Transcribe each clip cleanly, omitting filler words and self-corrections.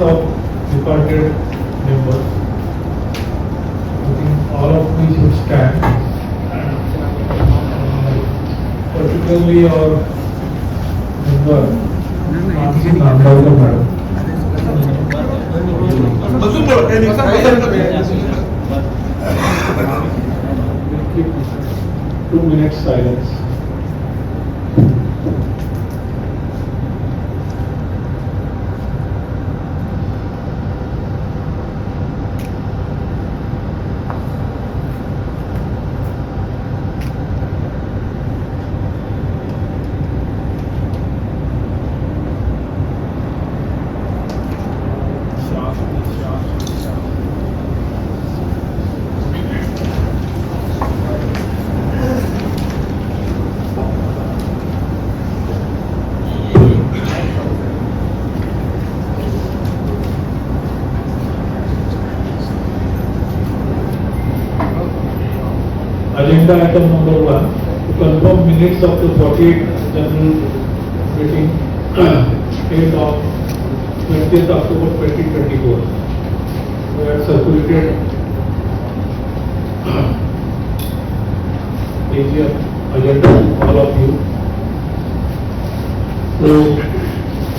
of departed members. I think all of we should stand. Particularly our member, Nandavila madam. We'll keep 2 minutes silence. Agenda item number 1, to confirm minutes of the 48th general meeting held on 20th October 2024. We have circulated agenda to all of you. So,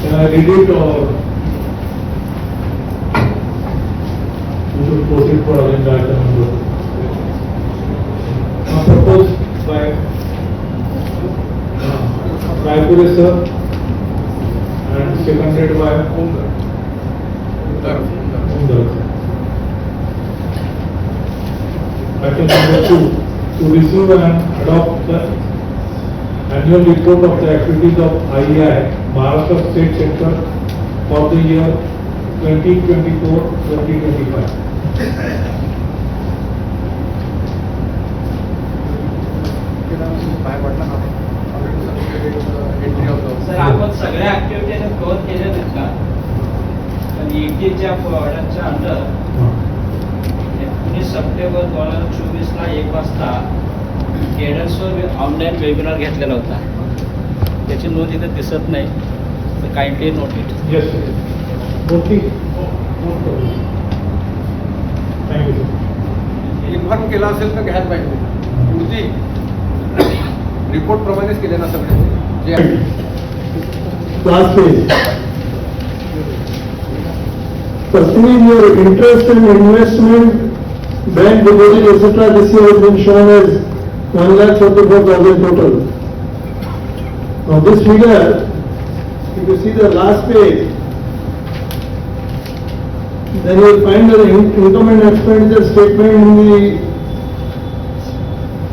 can I read it or we should proceed for agenda item number 2? Proposed by Raipur sir and seconded by Undar. Item number 2, to receive and adopt the annual report of the activities of IEI, Maharashtra State Center for the year 2024-2025. Sir आपण सगळ्या activities cover केल्या आहेत का? पण ईटीच्या ऑर्डरच्या under 19 September 2024 ला 1 वाजता केडन्सवर online webinar घेतलेला होता. त्याची नोंद इथे दिसत नाही, तर kindly note it. Yes thank you. Inform केला असेल तर घ्यायला पाहिजे. पुढची रिपोर्ट प्रमाणेच केले ना सगळे जे last page. Perceiving your interest in investment, bank deposit, etc. This year has been shown as 1,44,000 total. Now this figure, if you see the last page, then you will find that the income and expenditure statement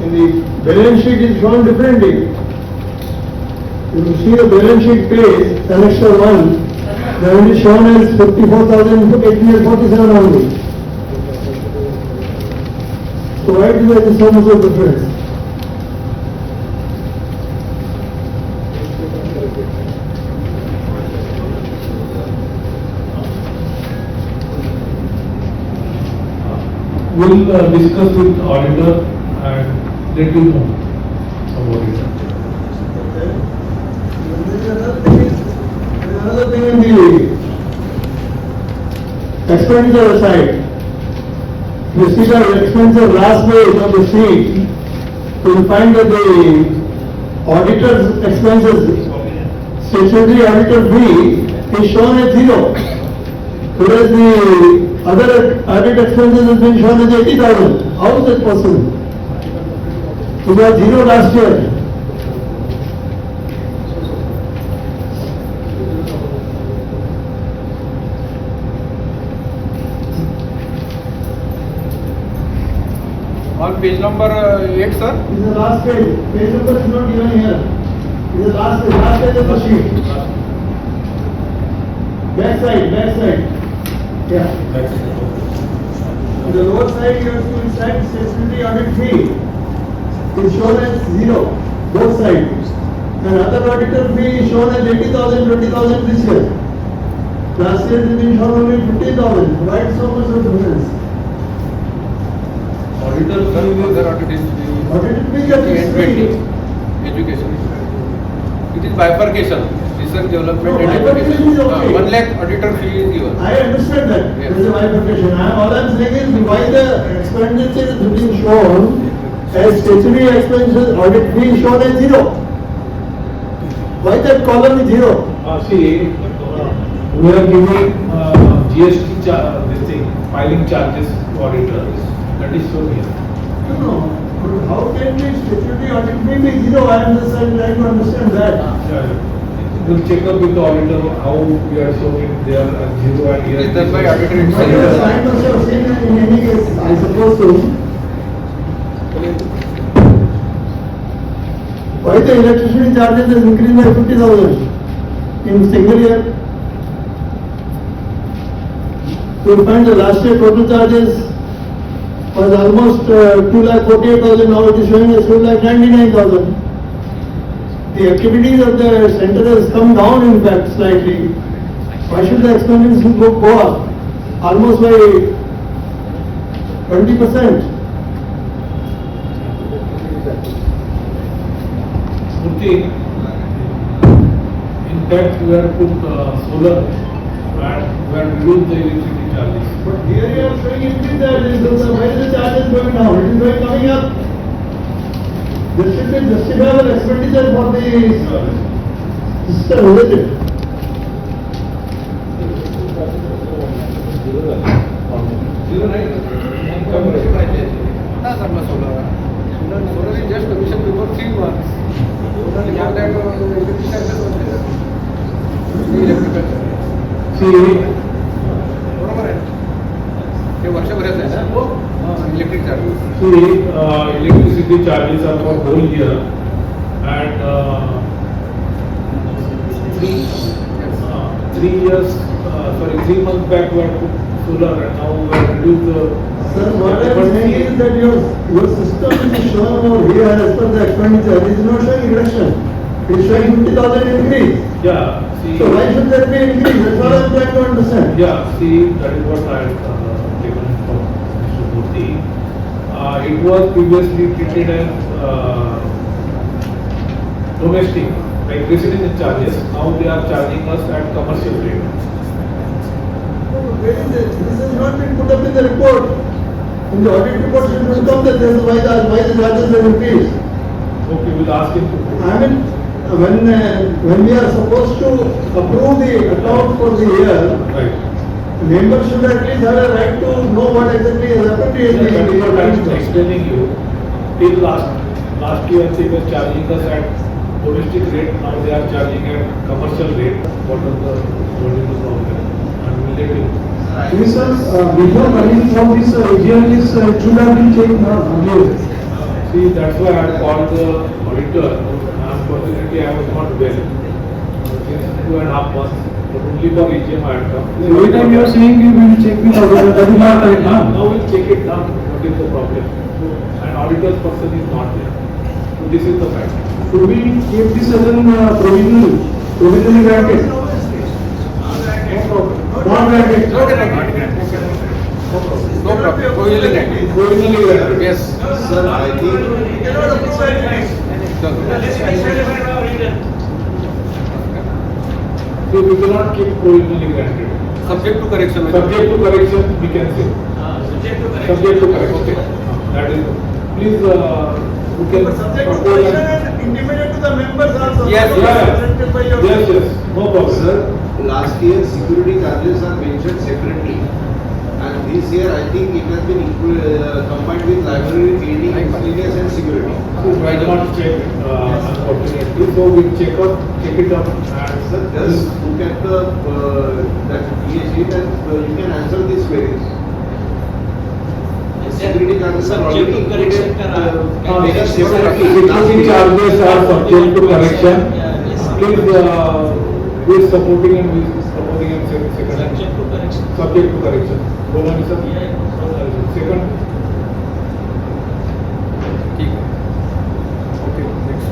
in the balance sheet is shown differently. If you see the balance sheet page, annexure 1, then it is shown as 54,847 only. So why there is so much of difference? We'll discuss with auditor and let you know about it. Another thing in the expenditure side, you see the expenditure last page of the sheet, you will find that the auditor's expenses, statutory auditor fee is shown as 0, whereas the other audit expenses has been shown as 80,000. How is that possible? It was 0 last year. on page number 8, sir. This is the last page. Page number is not given here. This is the last page of the sheet. Back side. Yeah. On the lower side, you have to inside statutory audit fee. It's shown as 0, both sides. And other auditor fee is shown as 80,000, 20,000 this year. Last year it has been shown only 15,000. Why so much of difference? Auditor audit is Auditor fee is free. education. It is bifurcation. research development No, and bifurcation is okay. 1 lakh auditor fee is given. I understand that, Yes. there is a bifurcation. All I'm saying is why the expenditure is being shown as statutory expenses, audit fee is shown as zero. Why that column is zero? See, we are giving GST this thing, filing charges to auditors. That is so here. No, but how can the statutory audit fee be zero? I am just trying to understand that. We'll check up with the auditor how we are showing there at zero and here. It is done by auditor But yes, I must have seen it in any case, I suppose so. Why the electricity charges has increased by 50,000 in single year? So you find the last year total charges was almost 2,48,000, now it is showing as 2,99,000. The activities of the center has come down in fact slightly. Why should the expenses go up almost by 20%? Murthy, in fact, we have put solar and we have reduced the electricity charges. But here you are showing increase charges, so why is the charges going down? It is going coming up. There should be justifiable expenditure for the system, isn't it? Zero right? Commission पाहिजे. आता समजा solar. Solar is just commission before 3 months. Solar before that electricity charges was there. Electrical charges. See, बरोबर आहे. हे वर्षभराचं आहे ना? Electric charges. electricity charges are for whole year and 3 months back we had put solar and now we have reduced the. Sir, what I am saying is that your system is shown over here as per the expenditure, it is not showing reduction. It is showing 50,000 increase. Yeah, see. So why should there be increase? That's what I am trying to understand. Yeah, see, that is what I have taken from Mr. Murthy. It was previously treated as domestic, like residential charges. Now they are charging us at commercial rate. No, but where is it? This has not been put up in the report. In the audit report, it will come that this is why the charges have increased. Okay, we'll ask him to put. I mean, when we are supposed to approve the account for the year, Right. members should at least have a right to know what exactly has happened to That is what I am the explaining you. Till last year they were charging us at domestic rate, now they are charging at commercial rate. What is the problem? And will they do? Yes, sir, before coming from this AGM, this should have been checked earlier. See, that's why I had called the auditor. Unfortunately, I was not well. Since 2.5 months, but only for AGM I had come. Every time you are saying you will check with auditor, that is not right now. Now we'll check it now, what is the problem. And auditor's person is not there. So this is the fact. Should we keep this as an provisionally granted? No problem. Not granted. No problem. No problem. Provisionally granted. Provisionally granted. Yes. Sir, I think So we cannot keep provisionally granted. Subject to correction. Subject to correction, we can say. Subject to correction. Okay. That is, please, you can. propose and- intimated to the members also. Yes, Yes, no problem. sir, last year security charges are mentioned separately. And this year, I think it has been combined with library, cleaning, miscellaneous and security. I cannot check, unfortunately, so we check it up and. Sir, just look at the, that PhD and you can answer these queries. Security charges are Subject to already correction included, करा. they are separately. Security charges are subject to correction. Please, who is supporting and who is supporting and second. Subject to correction. Subject to correction. बोला नहीं sir? Second. ठीक है. Okay, next.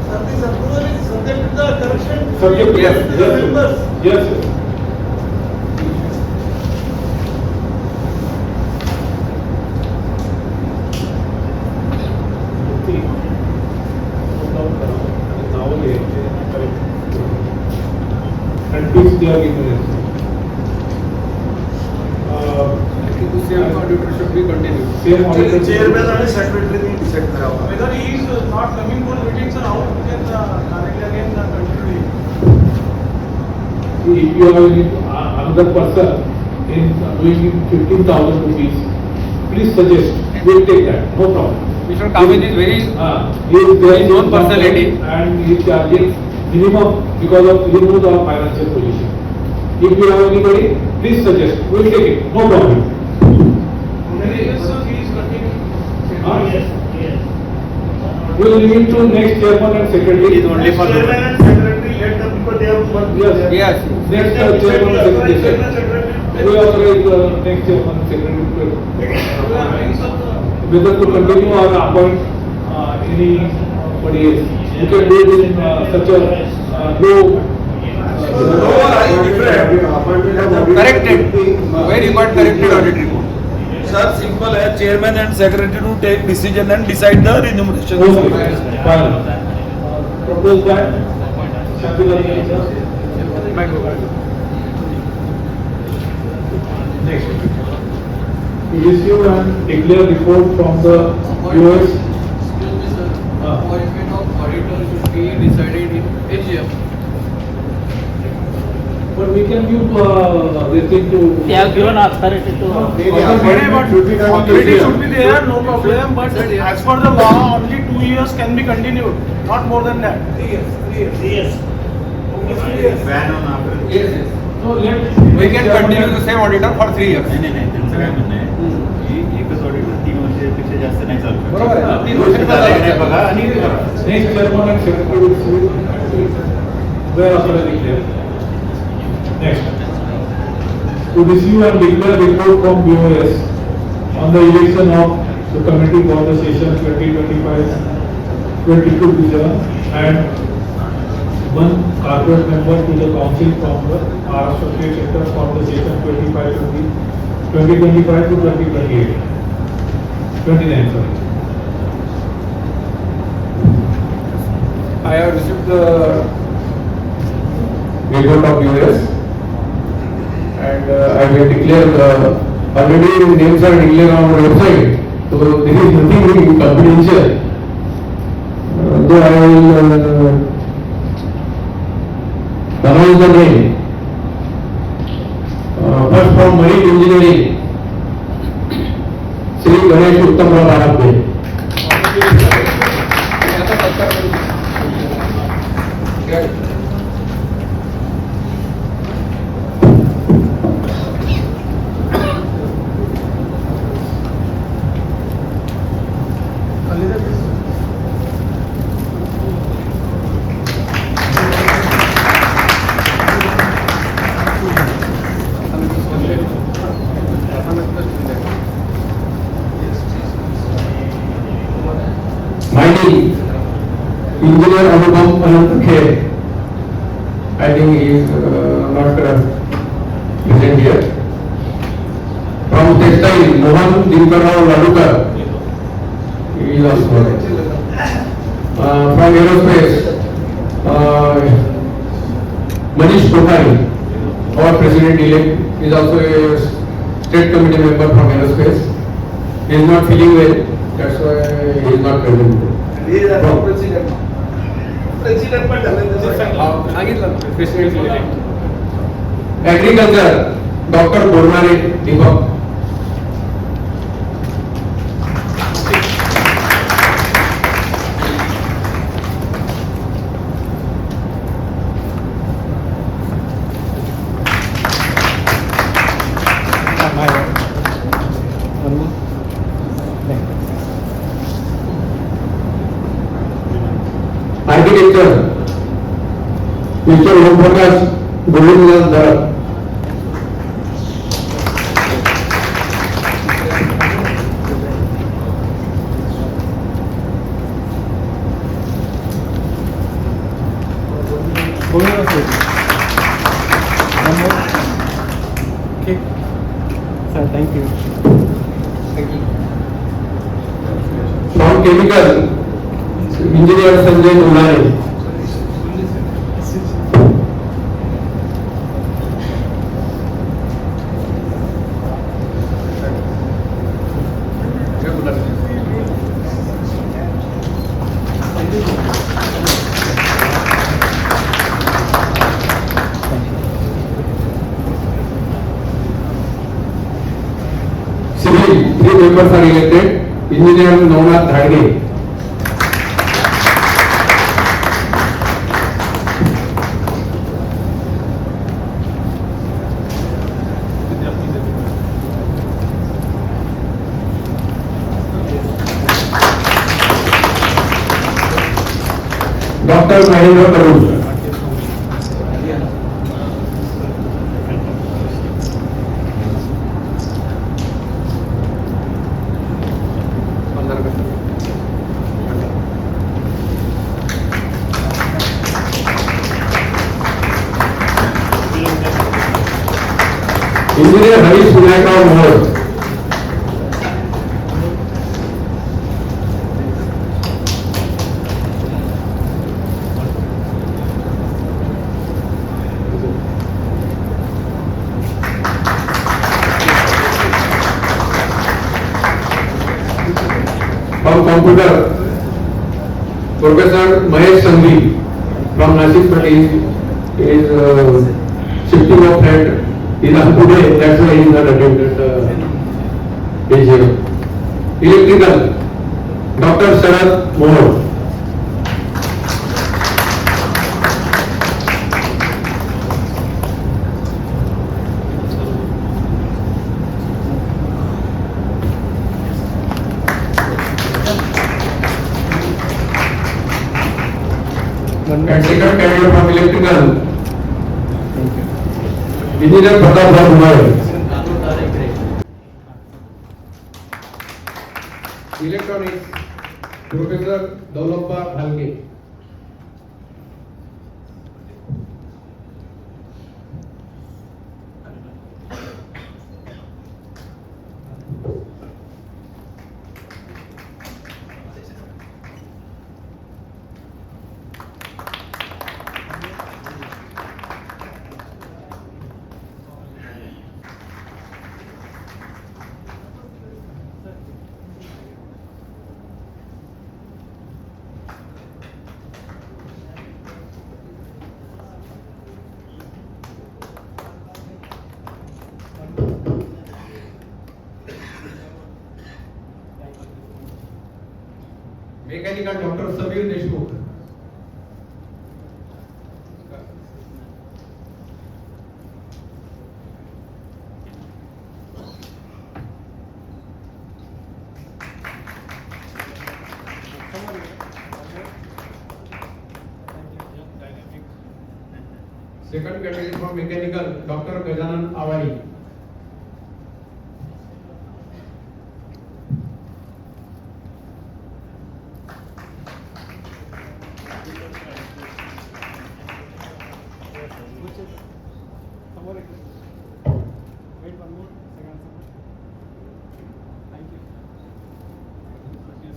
Sir, this approval is subject to the correction. Subject to Yes, to the members. Yes, yes. See, note down करो. and which they are given. The same auditor should be continued. Same auditor. Chairman आणि सेक्रेटरीने decide करावं. Whether he is not coming for meetings or how we can directly again continue. If you have another person in doing 15,000 rupees, please suggest, we will take that, no problem. Mr. Kavit is very He is there his own personality. and he is charging minimum because of he knows our financial position. If you have anybody, please suggest, we will take it, no problem. Yes, sir, he is continuing. We will leave to next chairman and secretary. It is only for chairman and secretary, let them because they have worked. Yes. Yes. Next chairman and secretary. We authorize next chairman and secretary whether to continue or appoint anybody else. You can do it in such a low. Corrected. Very good corrected audit report. Sir, simple है, chairman and secretary to take decision and decide the remuneration. Okay, fine. Propose that. Shankar sir. Next. To receive and declare report from the US. Excuse me, sir. Ah. Appointment of auditor should be decided in AGM. But we can give this thing to. They have given authority to. Authority should be there, no problem, but as per the law, only 2 years can be continued, not more than that. 3 years. Ban on after. Yes, yes. So let. We can continue the same auditor for 3 years. नाही नाही त्यांचं काय म्हणणं आहे की एकच auditor 3 वर्षापेक्षा जास्त नाही चालू शकत. बरोबर आहे. 3 वर्ष वर्ष झालं की नाही बघा आणि करा. Next chairman and secretary will see where authority declare. Next. To receive and declare report from BOS on the election of the committee for the session 2025-22 vision and one corporate member to the council from the Maharashtra State Center for the session 2025 to 2028. 29, sorry. I have received the report of US and I will declare already names are declared on our website, so there is nothing confidential. Though I will announce the name. First from Marine Engineering, Sri Ganesh Uttamrao Bharate. Mining engineer Anupam Anant Kher. I think he is not present here. From textile, Mohan Dinkarao Ladukar. He is also there. From aerospace, Manish Kothari, our president-elect, is also a state committee member from aerospace. He is not feeling well, that's why he is not present. He is our president. President पण झालं सांगितलं president. Agriculture doctor Boramare Deepak. Architecture mister Omprakash Govindlal Dalap. From chemical engineer Sanjay Dulare. the members are elected. Engineer Navnath Dhadge. Dr. Mahendra Karul. Engineer Harish Vinayak Mohar. From computer, Professor Mahesh Sanghi from Nashik, but he is shifting of flat. He is on today, that's why he is not attended his electrical. Dr. Sharad Mohan. And second candidate from electrical, Engineer Pratap Kumar. Electronics, Professor Daulappa Halge. Mechanical Dr. Sabir Deshmukh. Second candidate from mechanical, Dr. Gajanan Awari.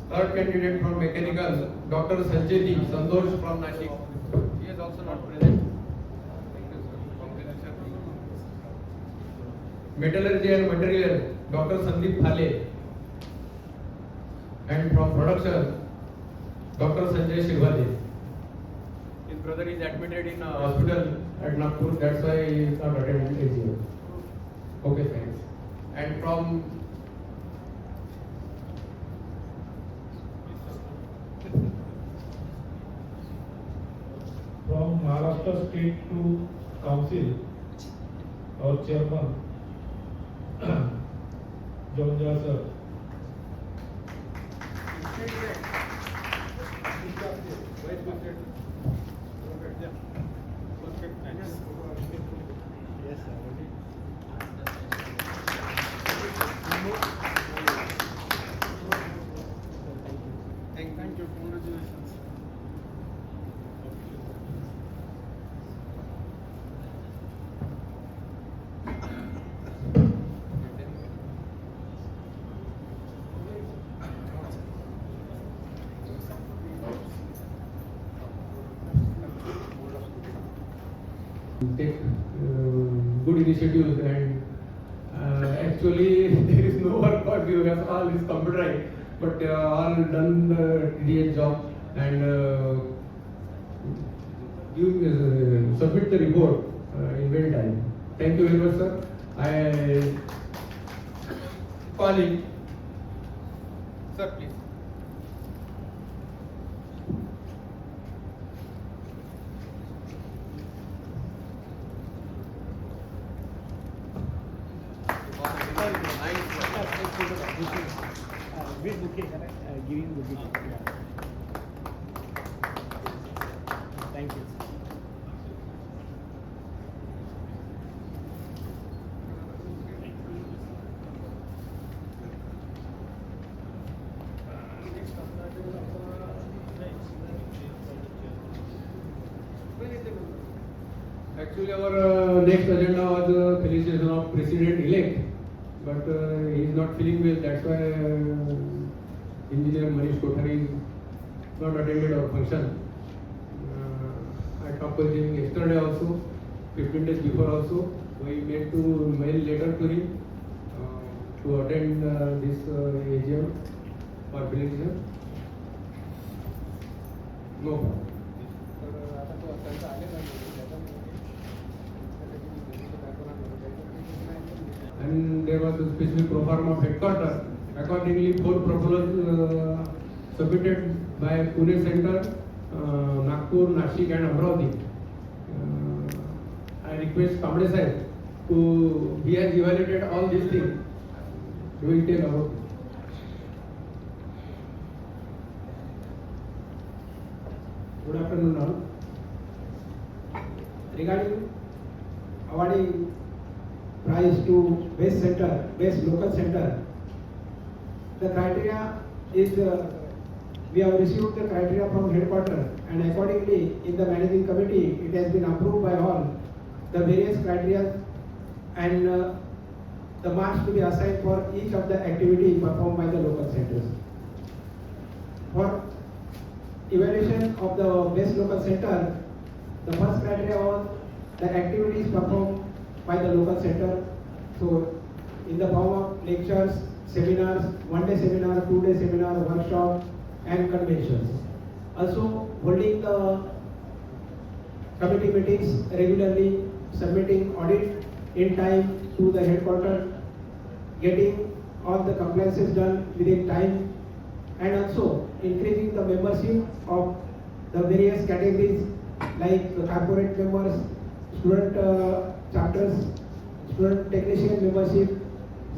Third candidate from mechanical, Dr. Sanjay D. Sandosh from Nashik. He is also not present. Metallurgy and material, Dr. Sandeep Thale. And from production, Dr. Sanjay Shirvade. His brother is admitted in a hospital at Nagpur, that's why he is not attending AGM. Okay, thanks. And from Maharashtra State to Council, our chairman, John Jha sir. Thank you. Congratulations. Take good initiatives and actually there is no work for you, all is computerized, but all done the TDS job and you submit the report in well time. Thank you very much, sir. I calling Sir, please. With bouquet, correct? Giving bouquet. Thank you. Actually, our next agenda was felicitation of president-elect, but he is not feeling well. That's why Engineer Manish Kothari not attended our function. I talked with him yesterday also, 15 days before also. We made to mail letter to him to attend this AGM for felicitation. No problem. And there was a specific pro forma headquarters. Accordingly, 4 proposals submitted by Pune Center, Nagpur, Nashik and Amravati. I request Kamble Sahib to, he has evaluated all these things. He will tell about it. Good afternoon all. Regarding awarding prize to best center, best local center, the criteria is, we have received the criteria from headquarters, and accordingly in the managing committee it has been approved by all the various criteria, and the marks to be assigned for each of the activity performed by the local centers. For evaluation of the best local center, the first criteria was the activities performed by the local center. So, in the form of lectures, seminars, 1-day seminar, 2-day seminar, workshop, and conventions. Also, holding the committee meetings regularly, submitting audit in time to the headquarters, getting all the compliances done within time, and also increasing the membership of the various categories like the corporate members, student chapters, student technician membership.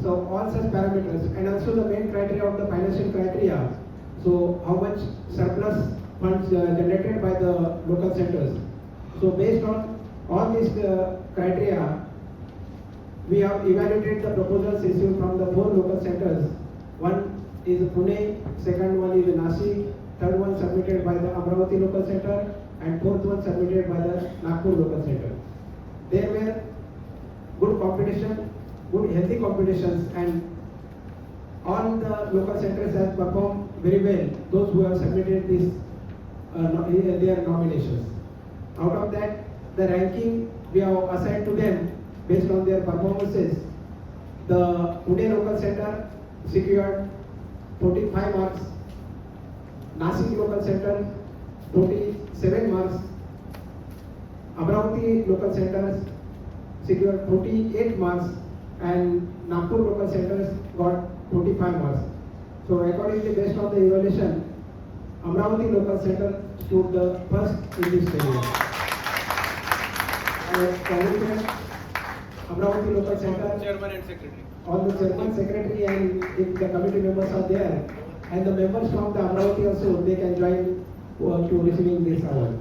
So all such parameters, and also the main criteria of the financial criteria. So how much surplus funds generated by the local centers. So based on all these criteria, we have evaluated the proposals issued from the 4 local centers. One is Pune, second one is Nashik, third one submitted by the Amravati local center, and fourth one submitted by the Nagpur local center. There were good competition, good healthy competitions, and all the local centers have performed very well, those who have submitted this, their nominations. Out of that, the ranking we have assigned to them based on their performances. The Pune local center secured 45 marks, Nashik local center 47 marks, Amravati local centers secured 48 marks, and Nagpur local centers got 45 marks. So accordingly, based on the evaluation, Amravati local center stood the first in this area. And congratulate Amravati local center, Chairman and Secretary. all the chairman, secretary, and if the committee members are there, and the members from the Amravati also, they can join to receiving this award.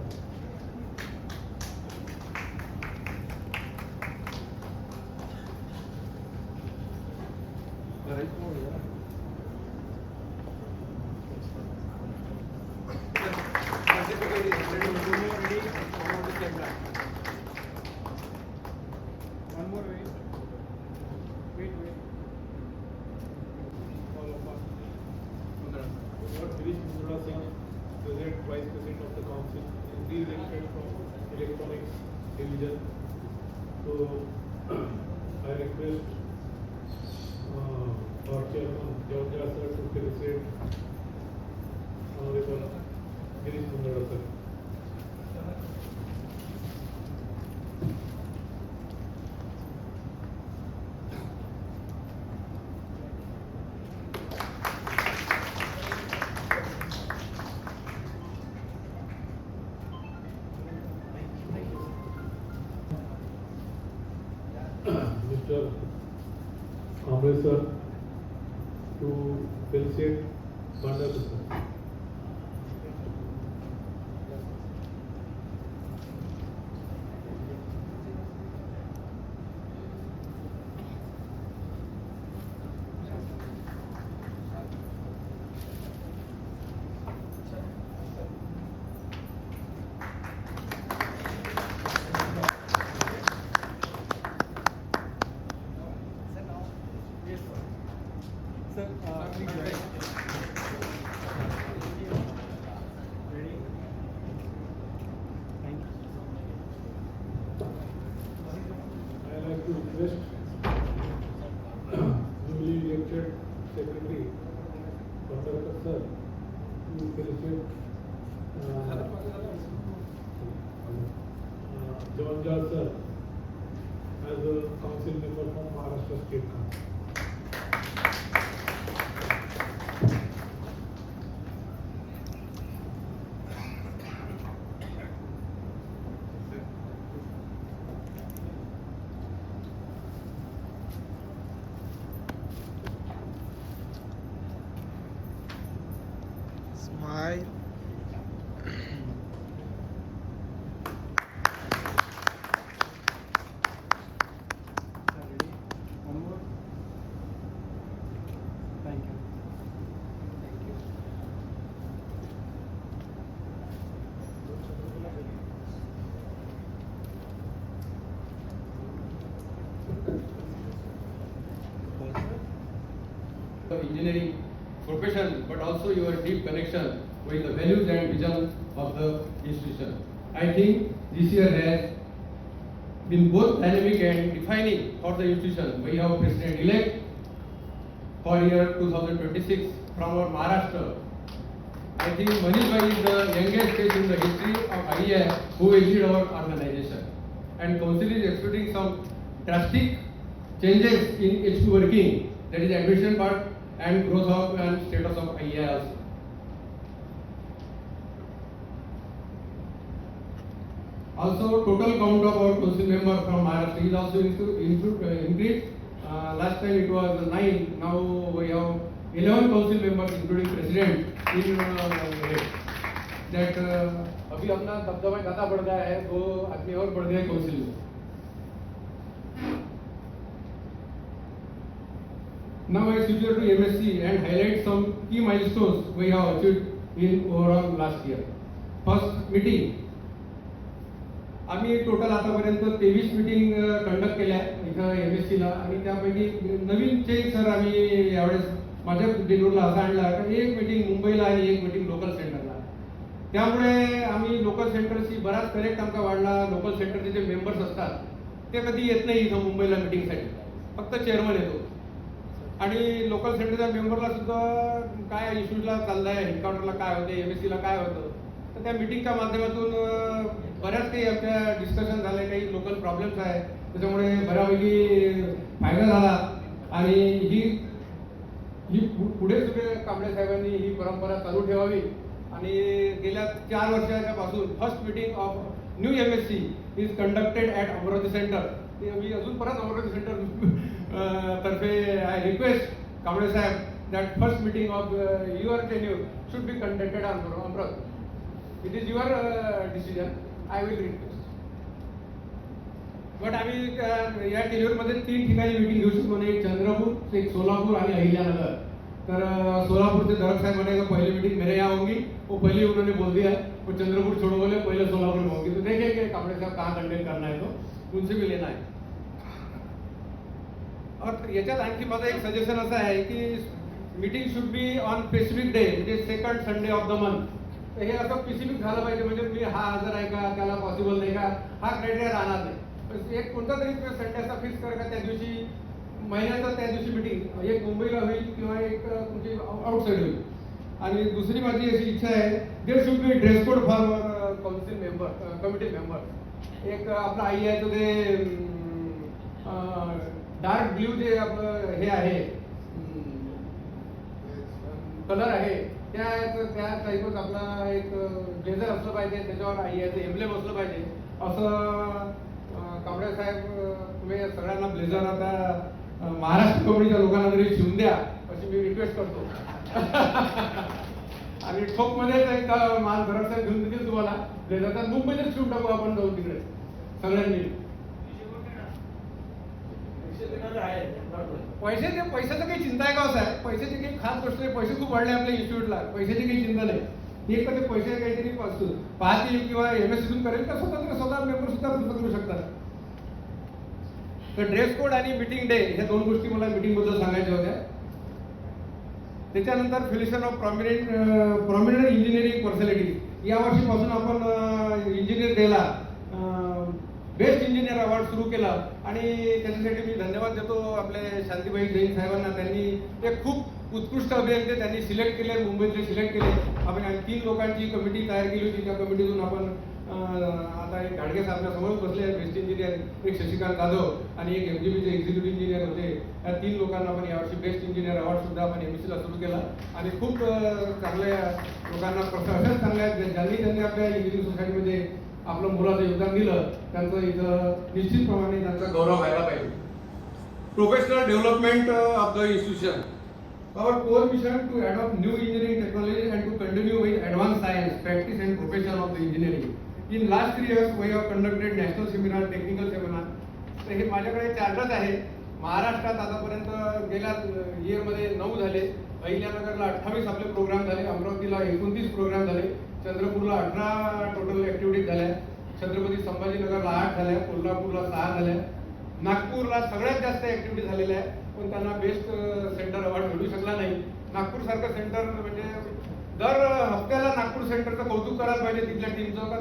One more way. Wait. All of us. Lord Girish Mundra Singh, President, Vice President of the Council, is re-elected from Electronics Division. So, I request our Chairman, Georgia Sir, to felicitate Honorable Girish Mundra Sir. Mr. Kamble sir to felicitate Bhandara sir. I like to request newly elected secretary Bhandara sir to felicitate John Jal sir as a council member from Maharashtra State Council. Smile. One more. Thank you. Engineering profession, but also your deep connection with the values and vision of the institution. I think this year has been both dynamic and defining for the institution. We have president-elect for year 2026 from our Maharashtra. I think Manish Bhai is the youngest face in the history of IES who will lead our organization. And council is expecting some drastic changes in its working, that is admission part and growth of and status of IES. Also, total count of our council member from Maharashtra is also increased. Last time it was 9, now we have 11 council members including president in that अभी अपना दबदबा ज़्यादा बढ़ गया है, 2 आदमी और बढ़ गए council में. Now I switch to MSc and highlight some key milestones we have achieved in overall last year. First meeting. आम्ही टोटल आतापर्यंत 23 मीटिंग कंडक्ट केल्या इथं MSc ला आणि त्यापैकी नवीन चेंज सर आम्ही यावेळेस माझ्या डिलिव्हरीला असा आणला की एक मीटिंग मुंबईला आणि एक मीटिंग लोकल सेंटरला. त्यामुळे आम्ही लोकल सेंटरशी बराच कनेक्ट आमचा वाढला. लोकल सेंटरचे जे मेंबर्स असतात ते कधी येत नाही इथं मुंबईला मीटिंगसाठी, फक्त चेअरमन येतो. आणि लोकल सेंटरच्या मेंबरला सुद्धा काय इश्यूजला चाललाय, हेडक्वार्टरला काय होते, MSc ला काय होतं, तर त्या मीटिंगच्या माध्यमातून बऱ्याच काही आमच्या डिस्कशन झाले. काही लोकल प्रॉब्लेम्स आहेत, त्याच्यामुळे बऱ्यापैकी फायदा झाला. आणि ही पुढे सुद्धा कांबळे साहेबांनी ही परंपरा चालू ठेवावी. आणि गेल्या 4 वर्षाच्या पासून first meeting of new MSc is conducted at Amravati centre. मी अजून परत अमरावती सेंटर तर्फे आय रिक्वेस्ट कांबळे साहेब that first meeting of your tenure should be conducted on Amravati. It is your decision. I will request. But आम्ही या टेन्यूरमध्ये 3 ठिकाणी मीटिंग घेऊ शकतो. एक चंद्रपूर, एक सोलापूर आणि अहिल्यानगर. तर सोलापुर से दरक साहब बनेगा पहली मीटिंग मेरे यहाँ होंगी, वो पहले उन्होंने बोल दिया वो चंद्रपुर छोड़ो बोले, पहले सोलापुर में होगी. तो देखेंगे कांबळे साहब कहाँ कंडक्ट करना है, तो उनसे भी लेना है. और याच्यात आणखी माझं एक सजेशन असं आहे की meeting should be on specific day, म्हणजे second Sunday of the month. तर हे असं स्पेसिफिक झालं पाहिजे, म्हणजे मी हा हजर आहे का, त्याला पॉसिबल नाही का, हा क्रायटेरिया राहणार नाही. एक कोणता तरी संडे असा फिक्स कर का त्या दिवशी महिन्याचा त्या दिवशी मीटिंग एक मुंबईला होईल किंवा एक तुमची आउटसाईड होईल. आणि दुसरी माझी अशी इच्छा आहे, there should be dress code for council member, committee member. एक आपलं आई आहे तो ते डार्क ब्ल्यू जे आपलं हे आहे कलर आहे त्या टाईपच आपला एक ब्लेझर असलं पाहिजे, त्याच्यावर आई याचं एम्ब्लेम असलं पाहिजे असं कांबळे साहेब तुम्ही सगळ्यांना ब्लेझर आता महाराष्ट्र कमिटीच्या लोकांना तरी शिवून द्या अशी मी रिक्वेस्ट करतो. आणि ठोकमध्येच एक माल भरवसा घेऊन देतील तुम्हाला ब्लेझर. मुंबईतच शिवून टाकू आपण जाऊन तिकडे सगळ्यांनी. पैशाचं काही चिंता आहे का साहेब? पैशाची काही खास गोष्ट नाही. पैसे खूप वाढले आपल्या इन्स्टिट्यूटला, पैशाची काही चिंता नाही. एक तर ते पैसे काहीतरी पाहतील किंवा MSc करेल तर स्वतः मेंबर सुद्धा करू शकतात. तर ड्रेस कोड आणि मीटिंग डे ह्या दोन गोष्टी मला मीटिंग बद्दल सांगायच्या होत्या. त्याच्यानंतर फिलिशन ऑफ प्रॉमिनंट इंजिनिअरिंग पर्सनॅलिटी या वर्षीपासून आपण इंजिनियर डेला बेस्ट इंजिनियर अवॉर्ड सुरू केला आणि त्याच्यासाठी मी धन्यवाद देतो आपले शांतीबाई जैन साहेबांना. त्यांनी एक खूप उत्कृष्ट अभियंते त्यांनी सिलेक्ट केले, मुंबईतले सिलेक्ट केले. आपण 3 लोकांची कमिटी तयार केली होती. त्या कमिटीतून आपण आता एक घाडगे साहेब समोरच बसले आहेत बेस्ट इंजिनियर, एक शशिकांत जाधव आणि एक MGBचे एक्झिक्युटिव्ह इंजिनियर होते. या 3 लोकांना आपण यावर्षी बेस्ट इंजिनियर अवॉर्ड सुद्धा आपण MScला सुरू केला आणि खूप चांगल्या लोकांना अशाच चांगल्या ज्यांनी आपल्या इंजिनिअरिंग सोसायटीमध्ये आपलं मुलाचं योगदान दिलं त्यांचं इथं निश्चितप्रमाणे त्यांचा गौरव व्हायला पाहिजे. Professional development of the institution. Our core mission to adopt new engineering technologies and to continue with advanced science, practice and profession of the engineering. In last 3 years, we have conducted national seminar, technical seminar. तर हे माझ्याकडे चार्टच आहे. महाराष्ट्रात आतापर्यंत गेल्या इयरमध्ये 9 झाले. अहिल्यानगरला 28 आपले programme झाले. अमरावतीला 29 प्रोग्राम झाले. चंद्रपूरला 18 टोटल ऍक्टिव्हिटीज झाल्या. छत्रपती संभाजीनगरला 8 झाल्या. कोल्हापूरला 6 झाल्या. नागपूरला सगळ्यात जास्त ऍक्टिव्हिटी झालेल्या आहे पण त्यांना बेस्ट सेंटर अवॉर्ड मिळू शकला नाही. नागपूर सारखं सेंटर म्हणजे दर हप्त्याला नागपूर सेंटरचं कौतुक करायला पाहिजे तिथल्या टीमचं का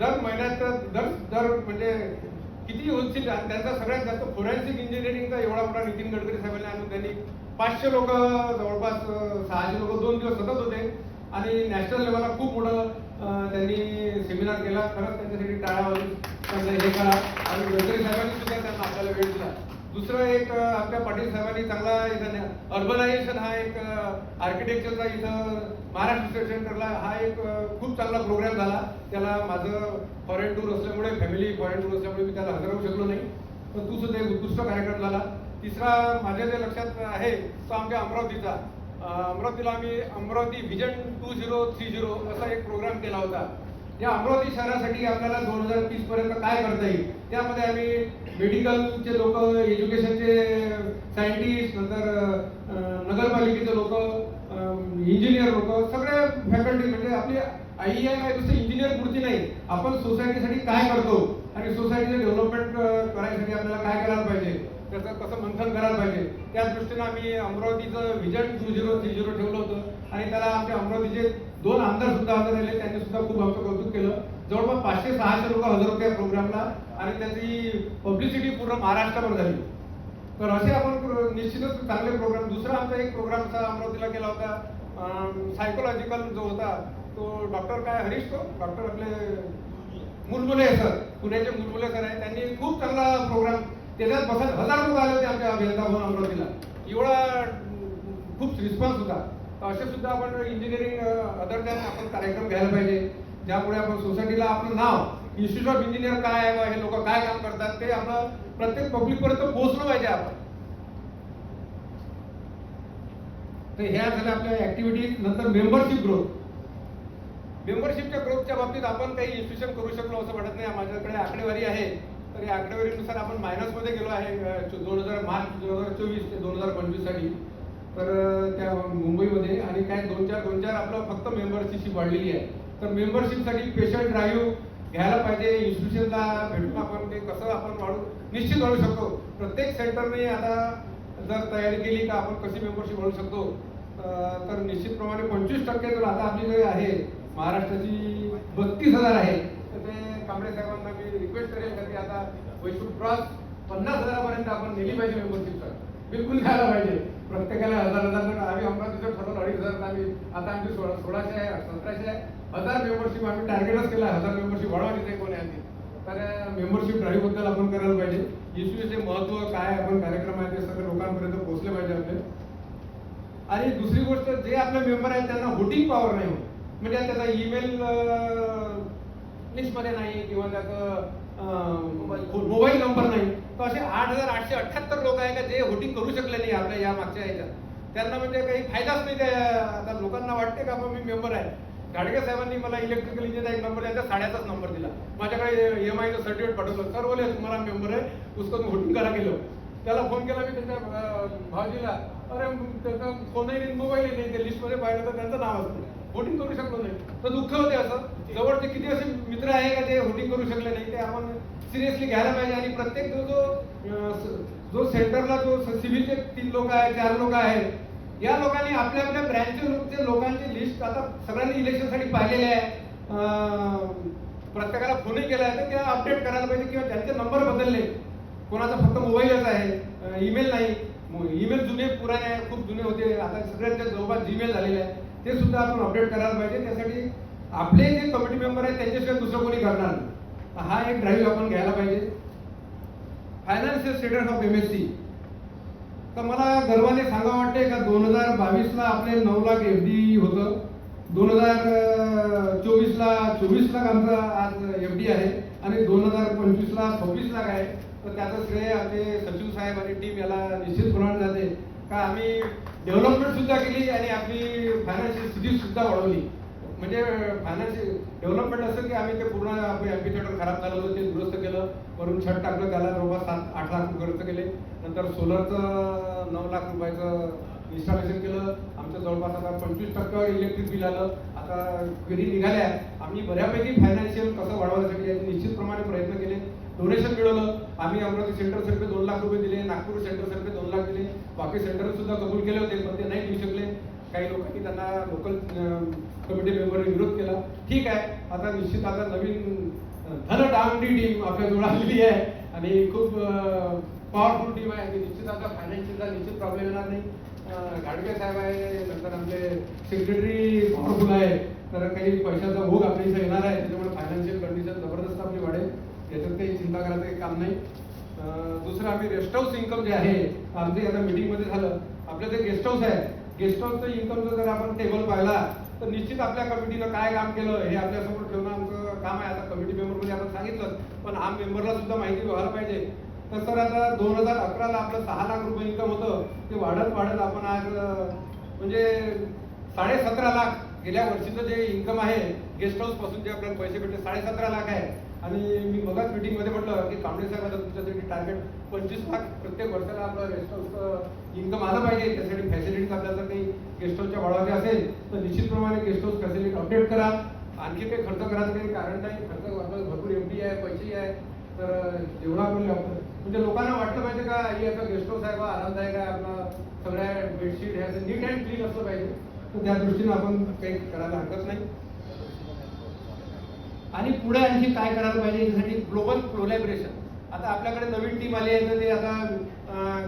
दर महिन्यात दर म्हणजे किती होतील. आणि त्यांचा सगळ्यात जास्त फोरेन्सिक इंजिनिअरिंगचा एवढा मोठा नितीन गडकरी साहेबांनी आणून त्यांनी 500 लोक जवळपास 600 लोक 2 दिवस सतत होते आणि नॅशनल लेवलला खूप मोठं त्यांनी सेमिनार केला. खरंच त्यांच्यासाठी टाळ्या वाजून त्यांना हे करा. आणि गडकरी साहेबांनी सुद्धा त्यांना आपल्याला वेळ दिला. दुसरं एक आपल्या पाटील साहेबांनी चांगला इथं अर्बनायझेशन हा एक आर्किटेक्चरचा इथं महाराष्ट्र स्टेट सेंटरला हा एक खूप चांगला प्रोग्राम झाला. त्याला माझं फॉरेन टूर असल्यामुळे फॅमिली फॉरेन टूर असल्यामुळे मी त्याला हजर राहू शकलो नाही पण तू सुद्धा एक उत्कृष्ट कार्यक्रम झाला. तिसरा माझ्या जे लक्षात आहे तो आमच्या अमरावतीचा. अमरावतीला आम्ही अमरावती व्हिजन 2030 असा एक प्रोग्राम केला होता. या अमरावती शहरासाठी आपल्याला 2030 पर्यंत काय करता येईल त्यामध्ये आम्ही मेडिकलचे लोक, एज्युकेशनचे सायंटिस्ट, नंतर नगरपालिकेचे लोक, इंजिनियर लोक, सगळे फॅकल्टी म्हणजे आपली आई आहे नुसतं इंजिनियर पुरती नाही. आपण सोसायटीसाठी काय करतो आणि सोसायटीचे डेव्हलपमेंट करायसाठी आपल्याला काय करायला पाहिजे त्याचं कसं मंथन करायला पाहिजे त्या दृष्टीनं आम्ही अमरावतीचं व्हिजन 2030 ठेवलं होतं आणि त्याला आमच्या अमरावतीचे 2 आमदार सुद्धा हजर राहिले. त्यांनी सुद्धा खूप आमचं कौतुक केलं. जवळपास 500-600 लोक हजर होते या प्रोग्रामला आणि त्याची पब्लिसिटी पूर्ण महाराष्ट्रावर झाली. तर असे आपण निश्चितच चांगले प्रोग्राम. दुसरा आमचा एक प्रोग्राम अमरावतीला केला होता सायकोलॉजिकल जो होता तो डॉक्टर काय हरीश तो डॉक्टर आपले मुलमुले सर, पुण्याचे मुलमुले सर आहे. त्यांनी खूप चांगला प्रोग्राम त्याच्यात बसत 1000 लोक आले होते आमच्या अभियंता भवन अमरावतीला. एवढा खूप रिस्पॉन्स होता. असे सुद्धा आपण इंजिनिअरिंग अदर दॅन आपण कार्यक्रम घ्यायला पाहिजे ज्यामुळे आपण सोसायटीला आपलं नाव इन्स्टिट्यूट ऑफ इंजिनियर काय आहे, हे लोक काय काम करतात ते आपलं प्रत्येक पब्लिक पर्यंत पोहोचलं पाहिजे आपण. तर ह्या झाल्या आपल्या ऍक्टिव्हिटीज. नंतर मेंबरशिप ग्रोथ. मेंबरशिपच्या ग्रोथच्या बाबतीत आपण काही इन्स्टिट्यूशन करू शकलो असं वाटत नाही. माझ्याकडे आकडेवारी आहे तर या आकडेवारीनुसार आपण मायनसमध्ये गेलो आहे मार्च 2024 ते 2025 साठी. तर त्या मुंबईमध्ये आणि काय 2-4 आपलं फक्त मेंबरशिप वाढलेली आहे. तर मेंबरशिपसाठी स्पेशल ड्राईव्ह घ्यायला पाहिजे. इन्स्टिट्यूशनला भेटून आपण ते कसं आपण निश्चित वाढू शकतो. प्रत्येक सेंटरने आता जर तयारी केली का आपण कशी मेंबरशिप वाढू शकतो तर निश्चितप्रमाणे 25% जर आता आपली जे आहे महाराष्ट्राची 32,000 आहे तर ते कांबळे साहेबांना मी रिक्वेस्ट करेल की आता वी शुड क्रॉस 50,000 आपण नेली पाहिजे मेंबरशिप. सर बिलकुल घ्यायला पाहिजे. प्रत्येकाला 1000 आम्ही अमरावतीचं ठरवलं 2,500 आम्ही आता आमची 1600 आहे 1700 आहे 1000 मेंबरशिप आम्ही टार्गेटच केला. 1000 मेंबरशिप वाढवायची नाही कोणी आधी. तर मेंबरशिप ड्राईव्ह बद्दल आपण करायला पाहिजे. इन्स्टिट्यूटचे महत्व काय आपण कार्यक्रम आहे ते सगळे लोकांपर्यंत पोहोचले पाहिजे आपले. आणि दुसरी गोष्ट जे आपले मेंबर आहेत त्यांना व्होटिंग पॉवर नाही होत म्हणजे त्याचा ईमेल लिस्टमध्ये नाही किंवा त्याचं मोबाईल नंबर नाही. तर असे 8,878 लोक आहे का जे व्होटिंग करू शकले नाही आपल्या या मागच्या ह्याच्यात. त्यांना म्हणजे काही फायदाच नाही. त्या आता लोकांना वाटते का मी मेंबर आहे. घाडगे साहेबांनी मला इलेक्ट्रिकल इंजिनियर एक नंबर द्यायचा, 7.5 नंबर दिला. माझ्याकडे EMIचं सर्टिफिकेट पाठवलं. सर बोले तुम्हाला मेंबर आहे उसको मी व्होटिंग करा गेलो. त्याला फोन केला मी त्याच्या भाऊजीला. अरे त्याचा फोनही नाही मोबाईलही नाही. ते लिस्टमध्ये पाहिलं तर त्यांचं नाव असतं. व्होटिंग करू शकलो नाही. तर दुःख होते. असं जवळचे किती असे मित्र आहे का ते व्होटिंग करू शकले नाही. ते आपण सिरियसली घ्यायला पाहिजे. आणि प्रत्येक जो सेंटरला जो सिव्हिलचे 3 लोक आहे 4 लोक आहे या लोकांनी आपल्या आपल्या ब्रँचचे लोकांची लिस्ट आता सगळ्यांनी इलेक्शनसाठी पाहिलेले आहे. प्रत्येकाला फोनही केला आहे तर त्या अपडेट करायला पाहिजे किंवा त्यांचे नंबर बदलले. कोणाचा फक्त मोबाईलच आहे, ईमेल नाही. ईमेल जुने पुराणे आहे, खूप जुने होते. आता सगळ्यांच्या जवळपास जीमेल झालेले आहे. ते सुद्धा आपण अपडेट करायला पाहिजे. त्यासाठी आपले जे कमिटी मेंबर आहेत त्यांच्याशिवाय दुसरं कोणी करणार नाही. हा एक ड्राईव्ह आपण घ्यायला पाहिजे. Financial status of MSc. तर मला गर्वाने सांगावं वाटते का 2022ला आपले 9 लाख FD होतं. 2024ला 24 लाख आमचा आज FD आहे आणि 2025ला 26 लाख आहे. तर त्याचं श्रेय आपले सचिव साहेब आणि टीम याला निश्चितपणाने जाते का आम्ही डेव्हलपमेंट सुद्धा केली आणि आपली फायनान्शियल स्थिती सुद्धा वाढवली. म्हणजे फायनान्शियल डेव्हलपमेंट असं की आम्ही ते पूर्ण आपले एम्फीथिएटर खराब झालं होतं ते दुरुस्त केलं. वरून छत टाकलं त्याला जवळपास 7-8 लाख रुपये खर्च केले. नंतर सोलरचं 9 लाख रुपयाचं इन्स्टॉलेशन केलं. आमचं जवळपास आता 25% इलेक्ट्रिक बिल आलं. आता घरी निघाल्या. आम्ही बऱ्यापैकी फायनान्शियल कसं वाढवण्यासाठी याचे निश्चितप्रमाणे प्रयत्न केले. डोनेशन मिळवलं. आम्ही अमरावती सेंटरतर्फे 2 लाख रुपये दिले. नागपूर सेंटरतर्फे 2 लाख दिले. बाकी सेंटर सुद्धा कबूल केले होते पण ते नाही देऊ शकले. काही लोकांनी त्यांना लोकल कमिटी मेंबरने विरोध केला. ठीक आहे. आता निश्चित आता नवीन धनडांगडी टीम आपल्या जवळ आलेली आहे आणि खूप पॉवरफुल टीम आहे. निश्चित आता फायनान्शियलचा निश्चित प्रॉब्लेम येणार नाही. घाडगे साहेब आहे. नंतर आपले सेक्रेटरी पॉवरफुल आहे. तर काही पैशाचा भोग आपल्या इथे येणार आहे. त्याच्यामुळे फायनान्शियल कंडिशन जबरदस्त आपली वाढेल. याच्यात काही चिंता करायचं काही काम नाही. दुसरं आम्ही रेस्ट हाऊस इन्कम जे आहे आमचे आता मीटिंगमध्ये झालं. आपलं जे गेस्ट हाऊस आहे गेस्ट हाऊसचं इन्कमचं जर आपण टेबल पाहिला तर निश्चित आपल्या कमिटीनं काय काम केलं हे आपल्यासमोर ठेवणं आमचं काम आहे. आता कमिटी मेंबरमध्ये आपण सांगितलं पण आम मेंबरला सुद्धा माहिती व्हायला पाहिजे. तर सर आता 2011ला आपलं 6 लाख रुपये इन्कम होतं. ते वाढत आपण आज म्हणजे 17.5 लाख गेल्या वर्षीचं जे इन्कम आहे गेस्ट हाऊस पासून जे आपल्याला पैसे भेटले 17.5 लाख आहे. आणि मी बघाच मीटिंगमध्ये म्हटलं की कांबळे साहेब आता तुमच्यासाठी टार्गेट 25 लाख प्रत्येक वर्षाला आपलं गेस्ट हाऊसचं इन्कम आलं पाहिजे. त्यासाठी फॅसिलिटीज आपल्याला जर काही गेस्ट हाऊसच्या वाढवायच्या असेल तर निश्चितप्रमाणे गेस्ट हाऊस फॅसिलिटी अपडेट करा. आणखी काही खर्च करायचं काही कारण नाही. खर्च आपल्याला भरपूर FD आहे, पैसेही आहे. तर जेवढा आपण म्हणजे लोकांना वाटलं पाहिजे का ही आता गेस्ट हाऊस आहे बा आरामदायक आहे. आपला सगळ्या बेडशीट ह्याचं नीट अँड क्लीन असलं पाहिजे. तर त्या दृष्टीनं आपण काही करायला हरकत नाही. आणि पुढे आणखी काय करायला पाहिजे याच्यासाठी ग्लोबल कोलॅबरेशन. आता आपल्याकडे नवीन टीम आली आहे तर ते आता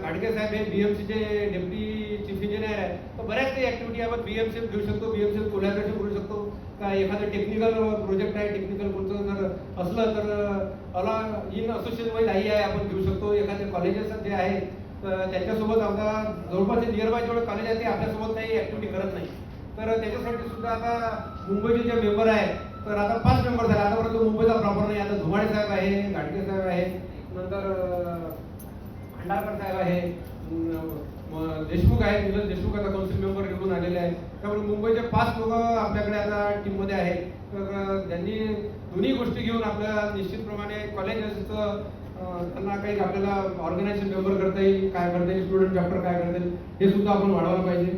घाडगे साहेब हे BMCचे डेप्युटी चीफ इंजिनियर आहे. तर बऱ्याच काही ऍक्टिव्हिटी आपण BMC घेऊ शकतो. BMC कोलॅबरेशन करू शकतो. का एखादं टेक्निकल प्रोजेक्ट आहे टेक्निकल कोणतं जर असलं तर अला इन असोसिएशन वाईज आहे आपण घेऊ शकतो. एखादे कॉलेजेस जे आहे तर त्यांच्यासोबत आता जवळपास नियरबाय जेवढे कॉलेज आहे ते आपल्यासोबत काही ऍक्टिव्हिटी करत नाही. तर त्याच्यासाठी सुद्धा आता मुंबईचे जे मेंबर आहे तर आता 5 मेंबर झाले. आतापर्यंत मुंबईचा प्रॉपर नाही. आता धुमाडे साहेब आहे, घाटगे साहेब आहे, नंतर भंडारकर साहेब आहे, देशमुख आहे. निलेश देशमुख आता कौन्सिल मेंबर निवडून आलेले आहेत. त्यामुळे मुंबईचे 5 लोक आपल्याकडे आता टीममध्ये आहेत. तर त्यांनी दोन्ही गोष्टी घेऊन आपल्या निश्चितप्रमाणे कॉलेजेसचं त्यांना काही आपल्याला ऑर्गनायझेशन मेंबर करता येईल, काय करता येईल, स्टुडंट चॅप्टर काय करता येईल हे सुद्धा आपण वाढवायला पाहिजे.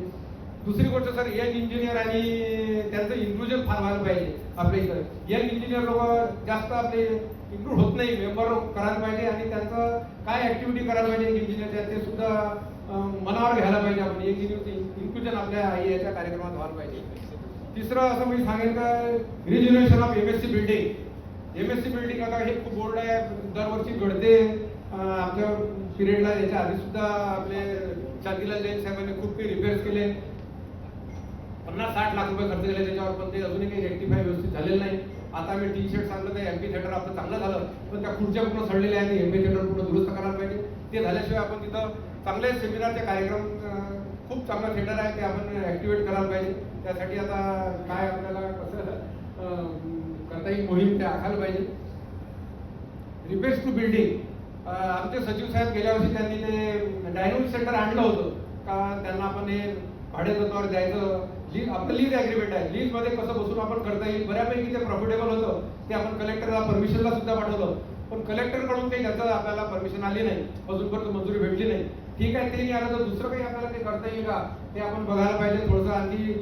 दुसरी गोष्ट सर यंग इंजिनियर आणि त्यांचं इन्क्लुजन फार व्हायला पाहिजे. आपल्या इथं यंग इंजिनियर लोक जास्त आपले इन्क्लूड होत नाही. मेंबर करायला पाहिजे आणि त्यांचं काय ऍक्टिव्हिटी करायला पाहिजे इंजिनियरच्या ते सुद्धा मनावर घ्यायला पाहिजे. आपण इन्क्लुजन आपल्या याच्या कार्यक्रमात व्हायला पाहिजे. तिसरं असं मी सांगेन का rejuvenation of MSc building. MSc building आता हे खूप बोर्ड आहे. दरवर्षी घडते. आमच्या पिरियडला याच्या आधी सुद्धा आपले शांतीलाल जैन साहेबांनी खूप काही रिपेअर्स केले. 50-60 लाख रुपये खर्च केले त्याच्यावर पण ते अजूनही काही रेक्टिफाय व्यवस्थित झालेलं नाही. आता आम्ही टी-शर्ट सांगलं तर एम्फीथिएटर आपलं चांगलं झालं पण त्या खुर्च्या पूर्ण सडलेल्या आहेत. एम्फीथिएटर पूर्ण दुरुस्त करायला पाहिजे. ते झाल्याशिवाय आपण तिथं चांगले सेमिनारचे कार्यक्रम खूप चांगलं थिएटर आहे ते आपण ऍक्टिव्हेट करायला पाहिजे. त्यासाठी आता काय आपल्याला कसं करता येईल मोहीम ते आखायला पाहिजे. रिपेअर्स टू बिल्डिंग आमचे सचिव साहेब गेल्या वर्षी त्यांनी ते डायनोमिक सेंटर आणलं होतं का त्यांना आपण हे भाडेतत्वावर द्यायचं. आपलं लीज ॲग्रीमेंट आहे, लीज मध्ये कसं बसून आपण करता येईल, बऱ्यापैकी ते प्रॉफिटेबल होतं. ते आपण कलेक्टरला परमिशनला सुद्धा पाठवलं, पण कलेक्टर कडून काही त्याचं आपल्याला परमिशन आली नाही, अजूनपर्यंत मंजुरी भेटली नाही. ठीक आहे, ते नाही आलं तर दुसरं काही आपल्याला ते करता येईल का ते आपण बघायला पाहिजे थोडंसं. आणखी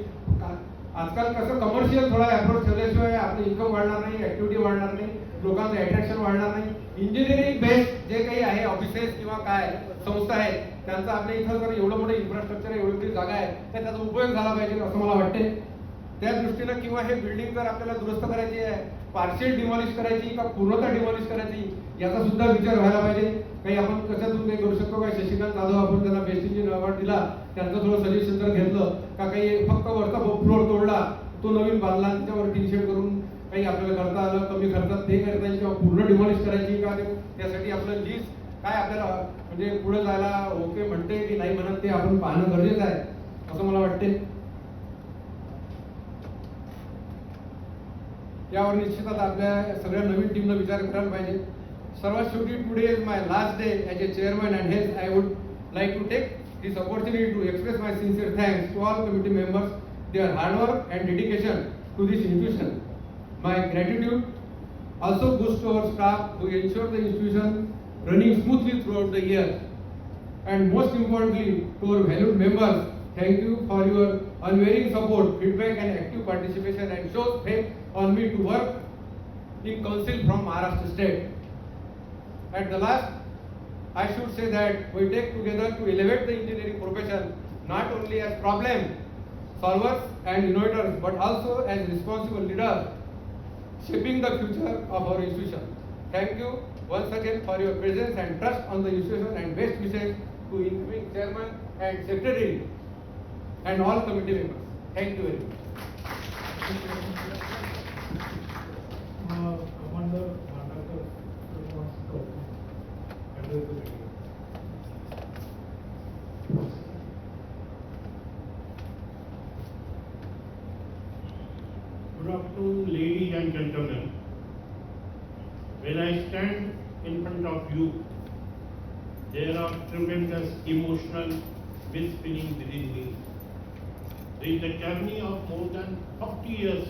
आजकाल कसं कमर्शियल थोडा अप्रोच ठेवल्याशिवाय आपलं इन्कम वाढणार नाही, ऍक्टिव्हिटी वाढणार नाही, लोकांचं अट्रॅक्शन वाढणार नाही. इंजिनिअरिंग बेस्ड जे काही आहे ऑफिसेस किंवा काय संस्था आहेत त्यांचं आपल्या इथं जर एवढं मोठं इन्फ्रास्ट्रक्चर आहे, एवढी मोठी जागा आहे, तर त्याचा उपयोग झाला पाहिजे असं मला वाटते. त्या दृष्टीनं किंवा हे बिल्डिंग जर आपल्याला दुरुस्त करायची आहे, पार्शियल डिमॉलिश करायची का पूर्णतः डिमॉलिश करायची याचा सुद्धा विचार व्हायला पाहिजे. काही आपण कशातून काही करू शकतो का. शशिकांत जाधव आपण त्यांना बेस्ट इंजिनियर अवॉर्ड दिला, त्यांचं थोडं सजेशन जर घेतलं का काही फक्त वरचा फ्लोअर तोडला तो नवीन बांधला त्याच्यावर टी शर्ट करून काही आपल्याला करता आलं कमी खर्चात ते करता येईल किंवा पूर्ण डिमॉलिश करायची का त्यासाठी आपलं लीज काय आपल्याला म्हणजे पुढे जायला ओके म्हणते की नाही म्हणत ते आपण पाहणं गरजेचं आहे असं मला वाटते. यावर निश्चितच आपल्या सगळ्या नवीन टीमनं विचार करायला पाहिजे. सर्वात शेवटी today is my last day as a chairman and health I would like to take this opportunity to express my sincere thanks to all committee members their hard work and dedication to this institution. My gratitude also goes to our staff who ensure the institution running smoothly throughout the year. And most importantly, to our valued members, thank you for your unwavering support, feedback and active participation and shows faith on me to work in council from Maharashtra state. At the last, I should say that we take together to elevate the engineering profession not only as problem solvers and innovators but also as responsible leaders shaping the future of our institution. Thank you once again for your presence and trust on the institution and best wishes to incoming chairman and secretary and all committee members. Thank you very much. Commander Mandakar wants to address the meeting. Good afternoon, ladies and gentlemen. When I stand in front of you, there are tremendous emotional misfeeling within me. There is a journey of more than 40 years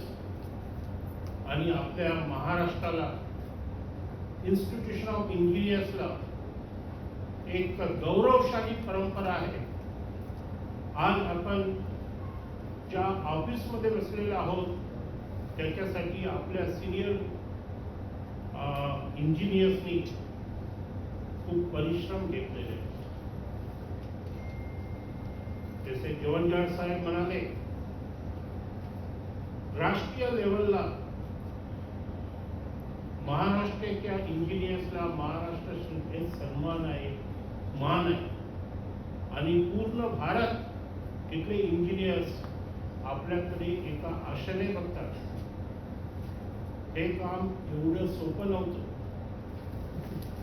आणि आपल्या महाराष्ट्राला institution of इंजिनियर्सला एक गौरवशाली परंपरा आहे. आज आपण ज्या ऑफिसमध्ये बसलेले आहोत त्याच्यासाठी आपल्या सिनियर इंजिनियर्सनी खूप परिश्रम घेतलेले. जसे जवंजाळ साहेब म्हणाले, राष्ट्रीय लेवलला महाराष्ट्राच्या इंजिनियर्सला महाराष्ट्र हे सन्मान आहे, मान आहे आणि पूर्ण भारत तिथले इंजिनियर्स आपल्याकडे एका आशेने बघतात. हे काम एवढं सोपं नव्हतं.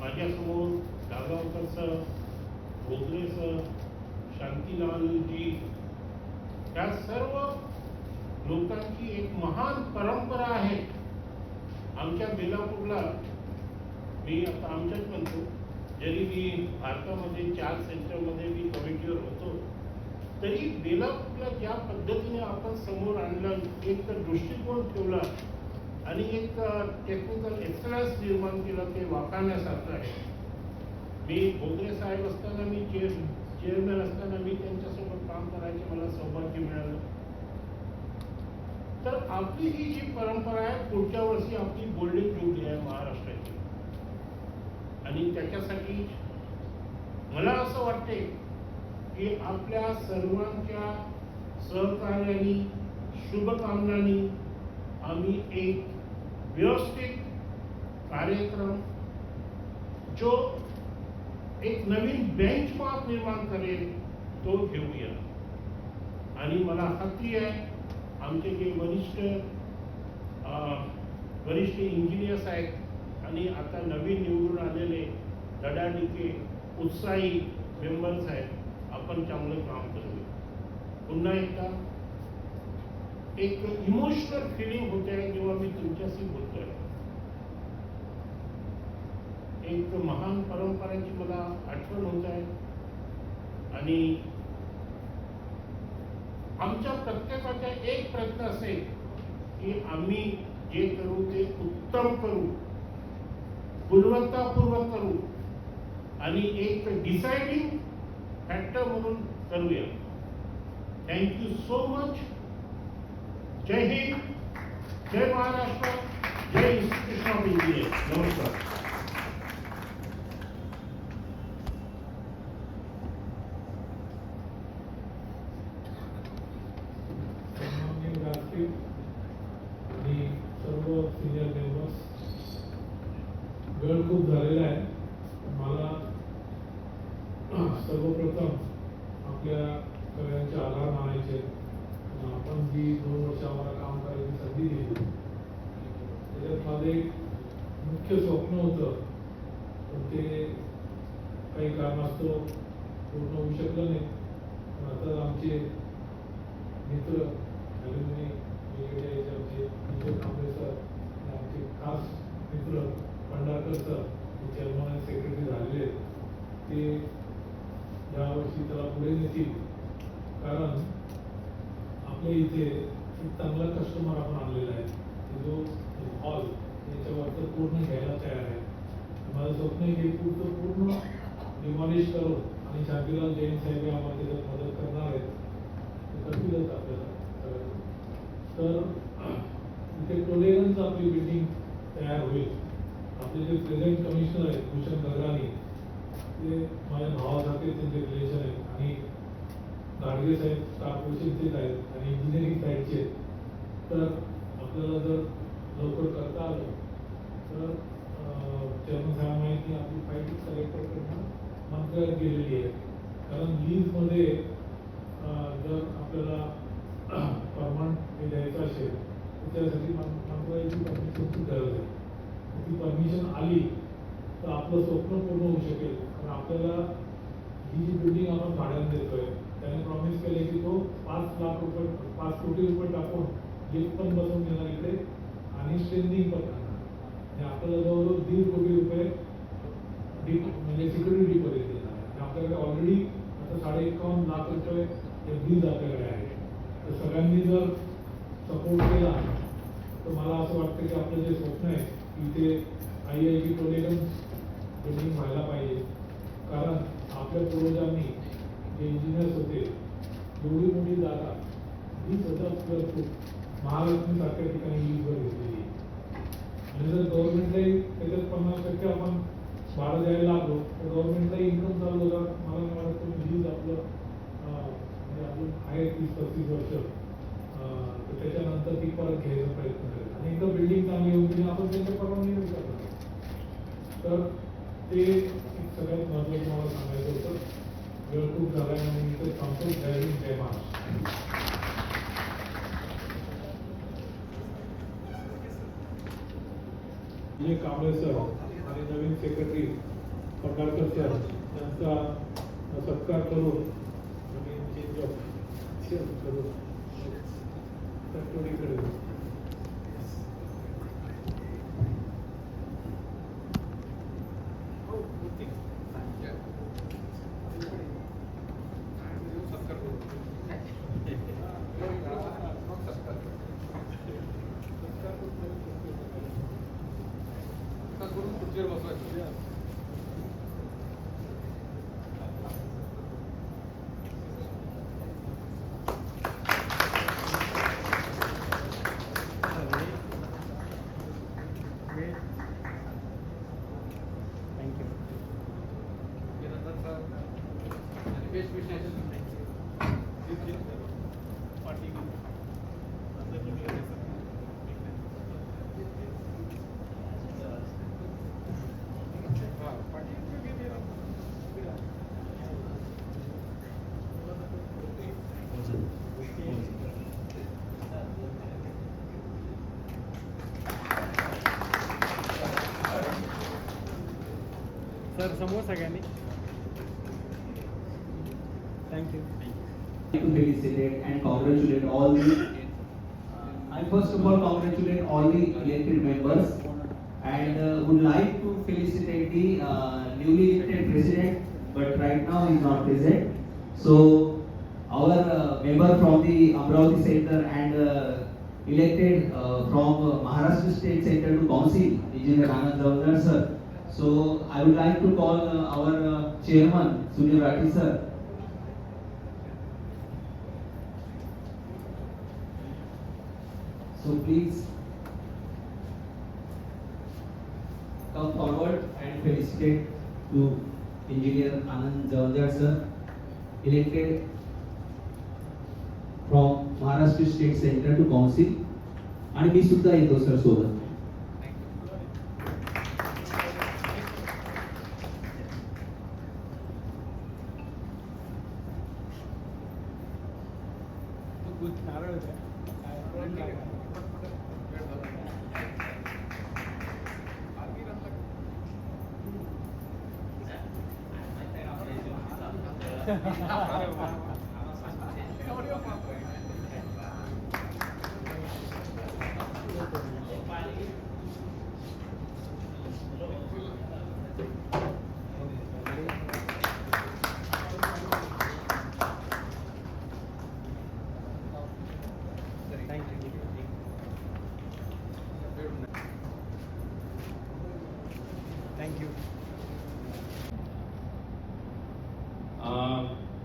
माझ्यासमोर दागावकर सर, भोगरे सर, शांतीलालजी या सर्व लोकांची एक महान परंपरा आहे. आमच्या बेलापूरला मी आता आमच्याच म्हणतो, जरी मी भारतामध्ये 4 सेंटरमध्ये मी कमिटीवर होतो तरी बेलापूरला ज्या पद्धतीने आपण समोर आणलं, एक तर दृष्टिकोन ठेवला आणि एक टेक्निकल एक्सलन्स निर्माण केलं, ते वाखाणण्यासारखं आहे. मी भोगरे साहेब असताना, मी चेअरमॅन असताना मी त्यांच्यासोबत काम करायचे मला सौभाग्य मिळालं. तर आपली ही जी परंपरा आहे, पुढच्या वर्षी आपली गोल्डन जुबली आहे महाराष्ट्राची आणि त्याच्यासाठी मला असं वाटते की आपल्या सर्वांच्या सहकार्याने, शुभकामनांनी आम्ही एक व्यवस्थित कार्यक्रम जो एक नवीन बेंचमार्क निर्माण करेल तो घेऊया. आणि मला खात्री आहे आमचे जे वरिष्ठ इंजिनियर्स आहेत आणि आता नवीन निवडून आलेले धडाडीचे उत्साही मेंबर्स आहेत, आपण चांगलं काम करूया. पुन्हा एकदा एक इमोशनल फिलिंग होते जेव्हा मी तुमच्याशी बोलतोय. एक महान परंपरेची मला आठवण होत आहे. आणि आमच्या प्रत्येकाचा एक प्रयत्न असेल की आम्ही जे करू ते उत्तम करू, गुणवत्तापूर्वक करू आणि एक डिसाइडिंग फॅक्टर म्हणून करूया. Thank you so much. जय हिंद, जय महाराष्ट्र, जय इन्स्टिट्यूशन ऑफ इंजिनियर. नमस्कार. सन्माननीय व्यासपीठ आणि सर्व सिनियर मेंबर्स, वेळ खूप झालेला आहे. मला सर्वप्रथम आपल्या सगळ्यांचे आभार मानायचे. आपण जी 2 वर्ष आम्हाला काम करायची संधी दिली, त्याच्यात माझं एक मुख्य स्वप्न होतं, पण ते काही कारणास्तव पूर्ण होऊ शकलं नाही. पण आता आमचे मित्र ॲल्युमिनी ब्रिगेडचे आमचे विजय कांबळे सर आणि आमचे खास मित्र भंडारकर सर, जे चेअरमन आणि सेक्रेटरी झालेले आहेत, ते यावर्षी त्याला पुढे नेतील. कारण आपल्या इथे एक चांगला कस्टमर आपण आणलेला आहे, जो हॉल याच्यावरचं पूर्ण घ्यायला तयार आहे. माझं स्वप्न आहे की पुढचं पूर्ण डिमॉलिश करून आणि शांतीलाल जैन साहेब आम्हाला त्याच्यात मदत करणार आहेत, ते करतीलच आपल्याला. तर इथे टोलेरन्स आपली बिल्डिंग तयार होईल. आपले जे प्रेझेंट कमिशनर आहेत भूषण गगराणी, ते माझ्या भावासारखे त्यांचे रिलेशन आहेत. आणि गाडगे साहेब स्टाफ पर्सनचेच आहेत आणि इंजिनिअरिंग साईडचे आहेत. तर आपल्याला जर लवकर करता आलं तर चेअरमन साहेब माहिती आपली फाईल कलेक्टरकडनं मंत्रालयात गेलेली आहे. कारण लीजमध्ये जर आपल्याला परमनंट हे द्यायचं असेल तर त्यासाठी मंत्रालयाची परमिशनची गरज आहे. ती परमिशन आली तर आपलं स्वप्न पूर्ण होऊ शकेल. कारण आपल्याला ही जी बिल्डिंग आपण भाड्याने देतोय, त्याने प्रॉमिस केले की तो 5 कोटी रुपये टाकून लिफ्ट पण बसवून देणार इकडे आणि स्ट्रेंथिंग पण करणार. आणि आपल्याला जवळजवळ 1.5 कोटी रुपये म्हणजे सिक्युरिटी डिपॉझिट देणार आहे. आणि आपल्याकडे ऑलरेडी आता 51.5 लाख रुपये एफडीज आपल्याकडे आहे. तर सगळ्यांनी जर सपोर्ट केला तर मला असं वाटतं की आपलं जे स्वप्न आहे की इथे IIT टोलेरन्स बिल्डिंग व्हायला पाहिजे. कारण आपल्या पूर्वजांनी जे इंजिनियर्स होते, एवढी मोठी जागा 20,000 स्क्वेअर फूट महालक्ष्मी सारख्या ठिकाणी लीजवर घेतलेली. आणि जर गव्हर्नमेंटलाही त्याच्यात 50% आपण भाडं द्यायला लागलो तर गव्हर्नमेंटलाही इन्कम चालू होता. मला नाही वाटत तुम्ही लीज आपलं म्हणजे अजून आहे 30-35 वर्ष, तर त्याच्यानंतर ती परत घ्यायचा प्रयत्न करेल. आणि एकदा बिल्डिंग चांगली होती आपण त्यांच्या परवानगी विचार करतो. तर ते एक सगळ्यात महत्त्वाचं मला सांगायचं होतं. वेळ खूप झाला आहे आणि इथे थांबतो. जय हिंद, जय महाराष्ट्र. विजय कांबळे सर आणि नवीन सेक्रेटरी भंडारकर सर यांचा सत्कार करून नवीन चेंज ऑफ करून कटोरीकडे सर समोर सगळ्यांनी thank you. To felicitate and congratulate all the I first of all congratulate all the elected members and would like to felicitate the newly elected president, but right now he is not present. So our member from the Amravati Center and elected from Maharashtra State Center to Council, Engineer Anand Javadar sir. So I would like to call our chairman Sunil Rathi sir. So please come forward and felicitate to Engineer Anand Javadar sir, elected from Maharashtra State Center to Council. आणि मी सुद्धा येतो sir सोबत.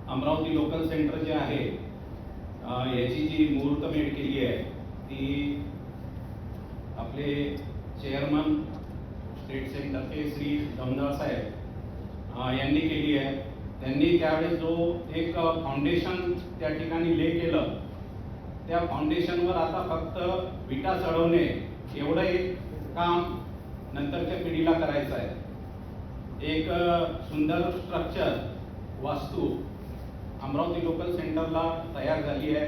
Amravati local centre जे आहे याची जी मुहूर्तमेढ केली आहे ती आपले चेअरमन स्टेट सेंटरचे श्री दमदार साहेब यांनी केली आहे. त्यांनी त्यावेळेस जो एक फाउंडेशन त्या ठिकाणी ले केलं, त्या फाउंडेशनवर आता फक्त विटा चढवणे एवढं एक काम नंतरच्या पिढीला करायचं आहे. एक सुंदर स्ट्रक्चर वास्तू अमरावती लोकल सेंटरला तयार झाली आहे.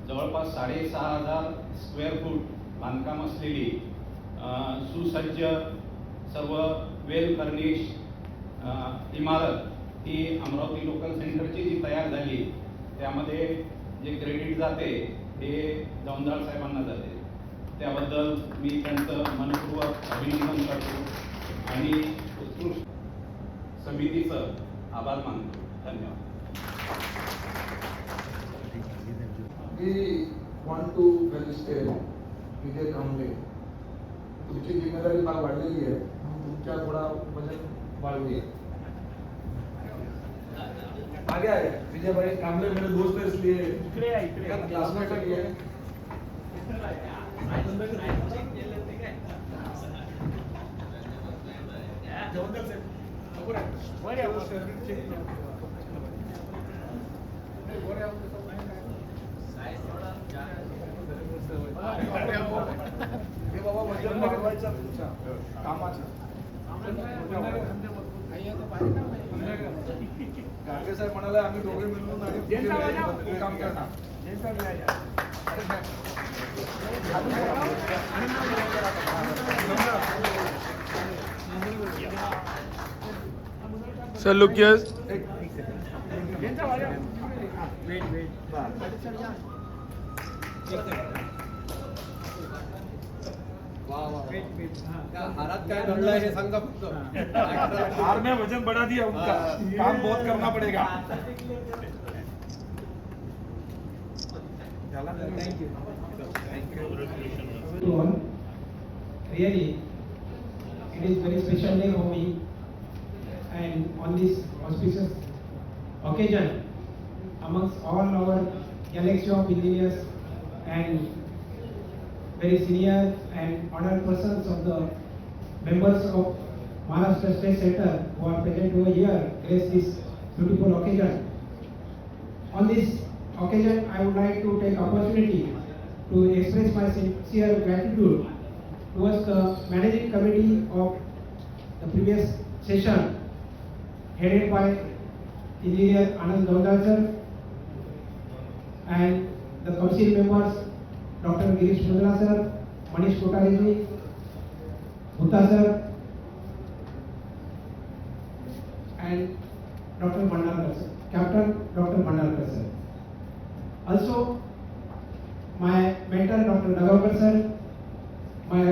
जवळपास 6,500 स्क्वेअर फूट बांधकाम असलेली सुसज्ज सर्व वेल फर्निश इमारत ही अमरावती लोकल सेंटरची जी तयार झाली त्यामध्ये जे क्रेडिट जाते ते दमदार साहेबांना जाते. त्याबद्दल मी त्यांचं मनपूर्वक अभिनंदन करतो आणि उत्कृष्ट समितीचं आभार मानतो. धन्यवाद. We want to felicitate विजय कांबळे. तुमची जिम्मेदारी फार वाढलेली आहे, तुमच्या थोडा वजन वाढली आहे. आगे आए विजय भाई कांबळे मेरे दोस्त है इसलिए क्लासमेट है. बाबा वजन वाढवायचा तुमच्या कामाचं. गाडगे साहेब म्हणाले आम्ही दोघे मिळून आणि काम करणार. Sir, look here. हारात काय घडलंय हे सांगा फक्त. हार में वजन बढ़ा दिया उनका, काम बहुत करना पड़ेगा. Thank you. Really, it is very special day for me, and on this auspicious occasion, amongst all our galaxy of engineers and very senior and honored persons of the members of Maharashtra State Center who are present over here, grace this beautiful occasion. On this occasion, I would like to take opportunity to express my sincere gratitude towards the managing committee of the previous session, headed by Engineer Anand Javadar sir, and the council members Dr. Girish Mundra sir, Manish Kotare ji, Bhutta sir, and Dr. Mandalkar sir, Captain Dr. Mandalkar sir. Also, my mentor Dr. Nagavkar sir, my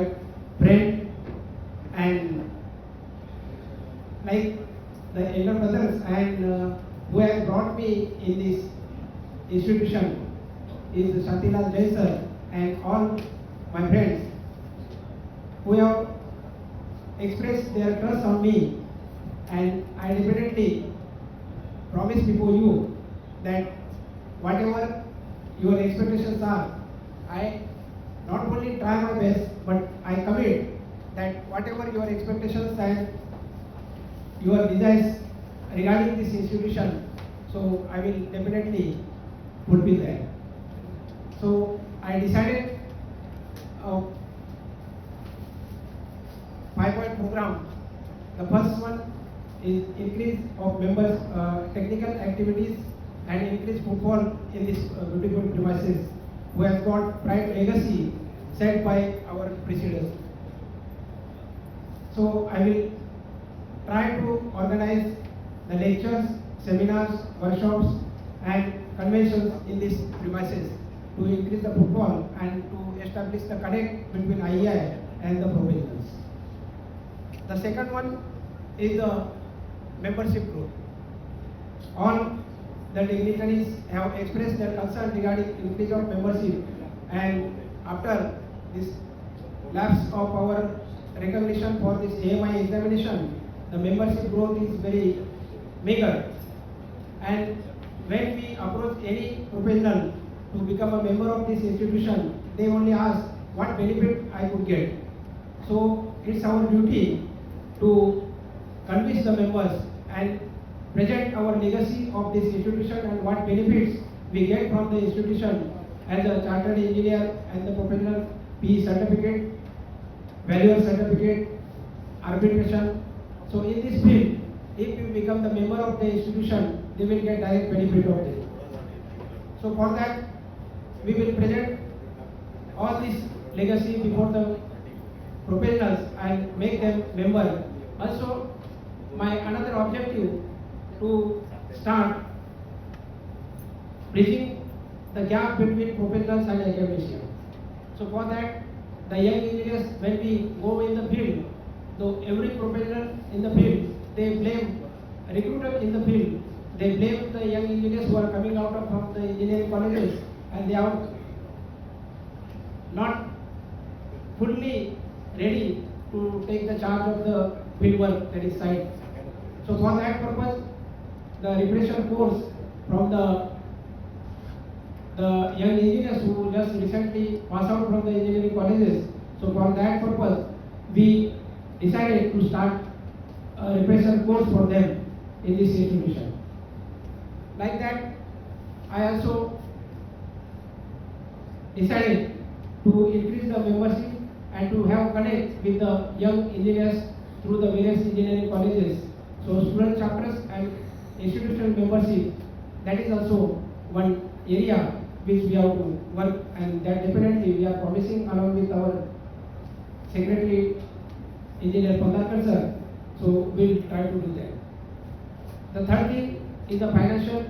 friend who has brought me in this institution is Shantilal Jain sir and all my friends who have expressed their trust on me, and I definitely promise before you that whatever your expectations are, I not only try my best, but I commit that whatever your expectations and your desires regarding this institution, so I will definitely fulfill that. So I decided a 5-point program. The first one is increase of members, technical activities and increase footfall in this beautiful premises, who has got pride legacy set by our precedents. So I will try to organize the lectures, seminars, workshops and conventions in these premises to increase the footfall and to establish the connect between IEI and the professionals. The second one is the membership growth. All the dignitaries have expressed their concern regarding increase of membership, and after this lapse of our recognition for this AMI examination, the membership growth is very meager. And when we approach any professional to become a member of this institution, they only ask what benefit I could get. So it's our duty to convince the members and present our legacy of this institution and what benefits we get from the institution as a chartered engineer and the professional PE certificate, valuer certificate, arbitration. So in this field, if you become the member of the institution, they will get direct benefit of it. So for that, we will present all this legacy before the professionals and make them member. Also, my another objective to start bridging the gap between professionals and academicians. So for that, the young engineers, when we go in the field, though every professional in the field, they blame recruiter in the field, they blame the young engineers who are coming out of from the engineering colleges, and they are not fully ready to take the charge of the field work that is site. So for that purpose, the refresher course from the young engineers who just recently passed out from the engineering colleges. So for that purpose, we decided to start a refresher course for them in this institution. Like that, I also decided to increase the membership and to have connect with the young engineers through the various engineering colleges. So student chapters and institutional membership, that is also one area which we have to work, and that definitely we are promising along with our Secretary Engineer Pandakar sir. So we will try to do that. The third thing is the financial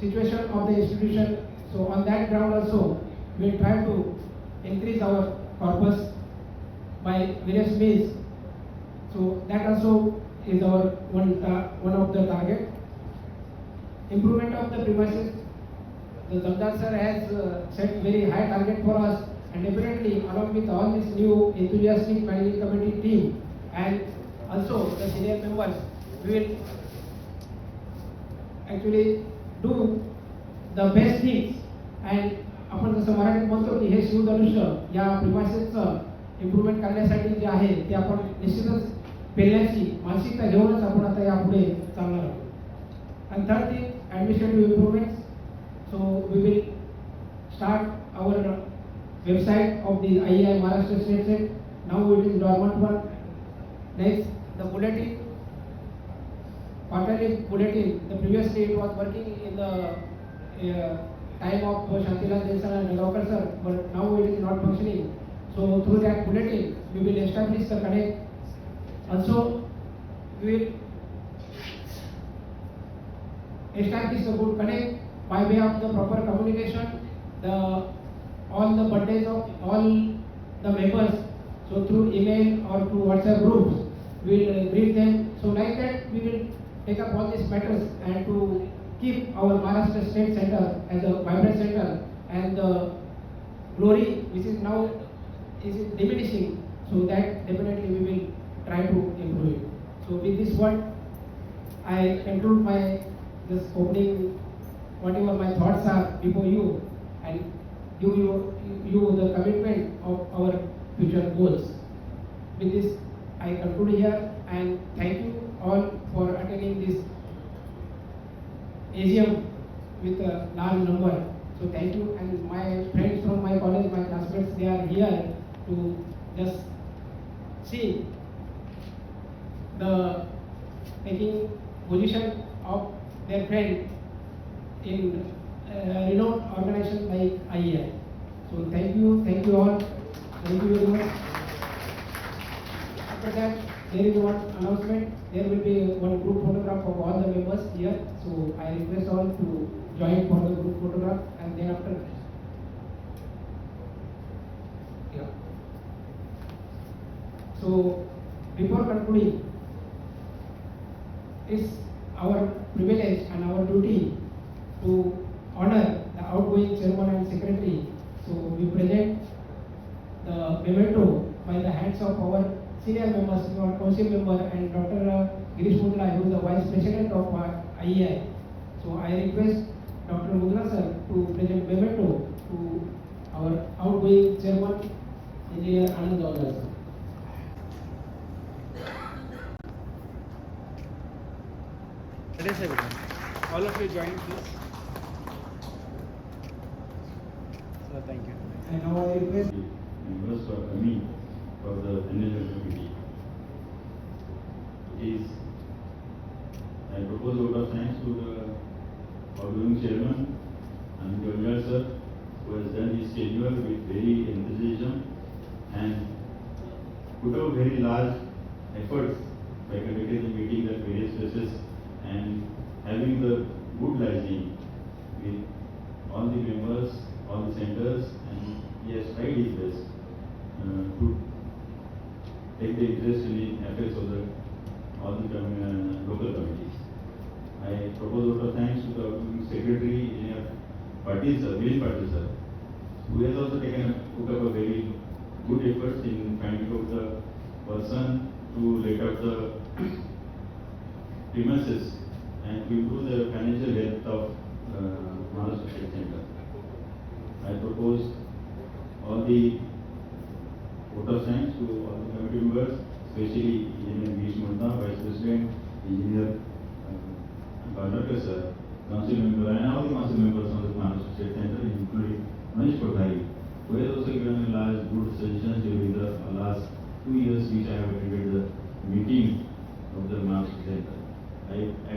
situation of the institution. So on that ground also, we will try to increase our corpus by various means. So that also is our one of the target. Improvement of the premises. The Jamdar sir has set very high target for us, and definitely along with all this new enthusiastic managing committee team and also the senior members, we will actually do the best things. And आपण जसं मराठीत म्हणतो की हे शिवधनुष्य या प्रिमाइसेसचं improvement करण्यासाठी जे आहे ते आपण निश्चितच पेलण्याची मानसिकता घेऊनच आपण आता यापुढे चालणार आहोत. And third thing, administrative improvements. So we will start our website of the IEI Maharashtra State Set. Now it is dormant one. Next, the bulletin, quarterly bulletin. The previously it was working in the time of Shantilal Jain sir and Nagawkar sir, but now it is not functioning. So through that bulletin, we will establish the connect. Also, we will establish the good connect by way of the proper communication, all the birthdays of all the members. So through email or through WhatsApp groups, we will greet them. So like that, we will take up all these matters and to keep our Maharashtra State Center as a vibrant center, and the glory which is now is diminishing, so that definitely we will try to improve it. So with this word, I conclude my this opening, whatever my thoughts are before you, and give you the commitment of our future goals. With this, I conclude here, and thank you all for attending this AGM with a large number. So thank you, and my friends from my college, my classmates, they are here to just see the taking position of their friend in renowned organization like IEI. So thank you all, thank you very much. After that, there is one announcement. There will be one group photograph of all the members here. So I request all to join for the group photograph, and then after. Yeah. So before concluding, it's our privilege and our duty to honor the outgoing chairman and secretary. So we present the memento by the hands of our senior members, our council member, and Dr. Girish Mundra, who is the vice president of IEI. So I request Dr. Mundra sir to present memento to our outgoing chairman, Engineer Anand Dawla sir. All of you join please. So thank you. And now I request members who are coming for the annual committee. I propose a vote of thanks to the outgoing chairman and Governor sir, who has done his schedule with very enthusiasm and put out very large efforts by conducting the meeting at various places and having the good liaison with all the members, all the centers, and he has tried his best to take the interest in the affairs of all the local committees. I propose a vote of thanks to the Secretary Engineer Patil sir, Viren Patil sir, who has also put up a very good efforts in finding out the person to let out the premises and to improve the financial health of Maharashtra State Center. I propose all the vote of thanks to all the committee members, especially Engineer Girish Mundra, Vice President, Engineer Bhargava sir, Council member, and all the council members of the Maharashtra State Center, including Manish Kothari, who has also given a large good suggestions during the last 2 years which I have attended the meeting of the Maharashtra Center. At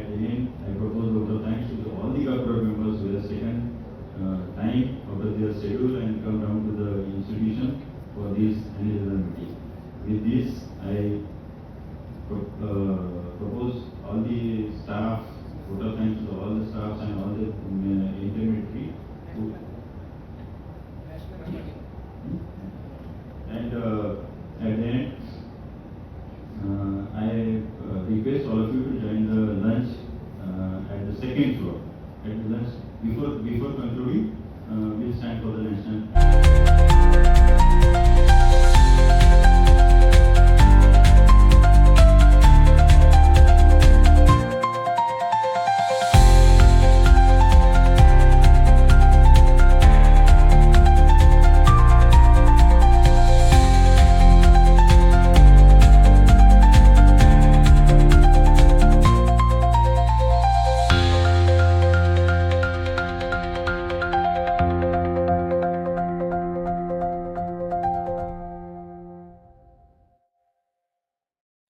the end, I propose a vote of thanks to all the corporate members who have taken time out of their schedule and come down to the institution for this annual meeting. With this, I propose all the staff, vote of thanks to all the staffs and all the intermediary who and at the end, I request all of you to join the lunch at the second floor. At the lunch, before concluding, we'll stand for the national.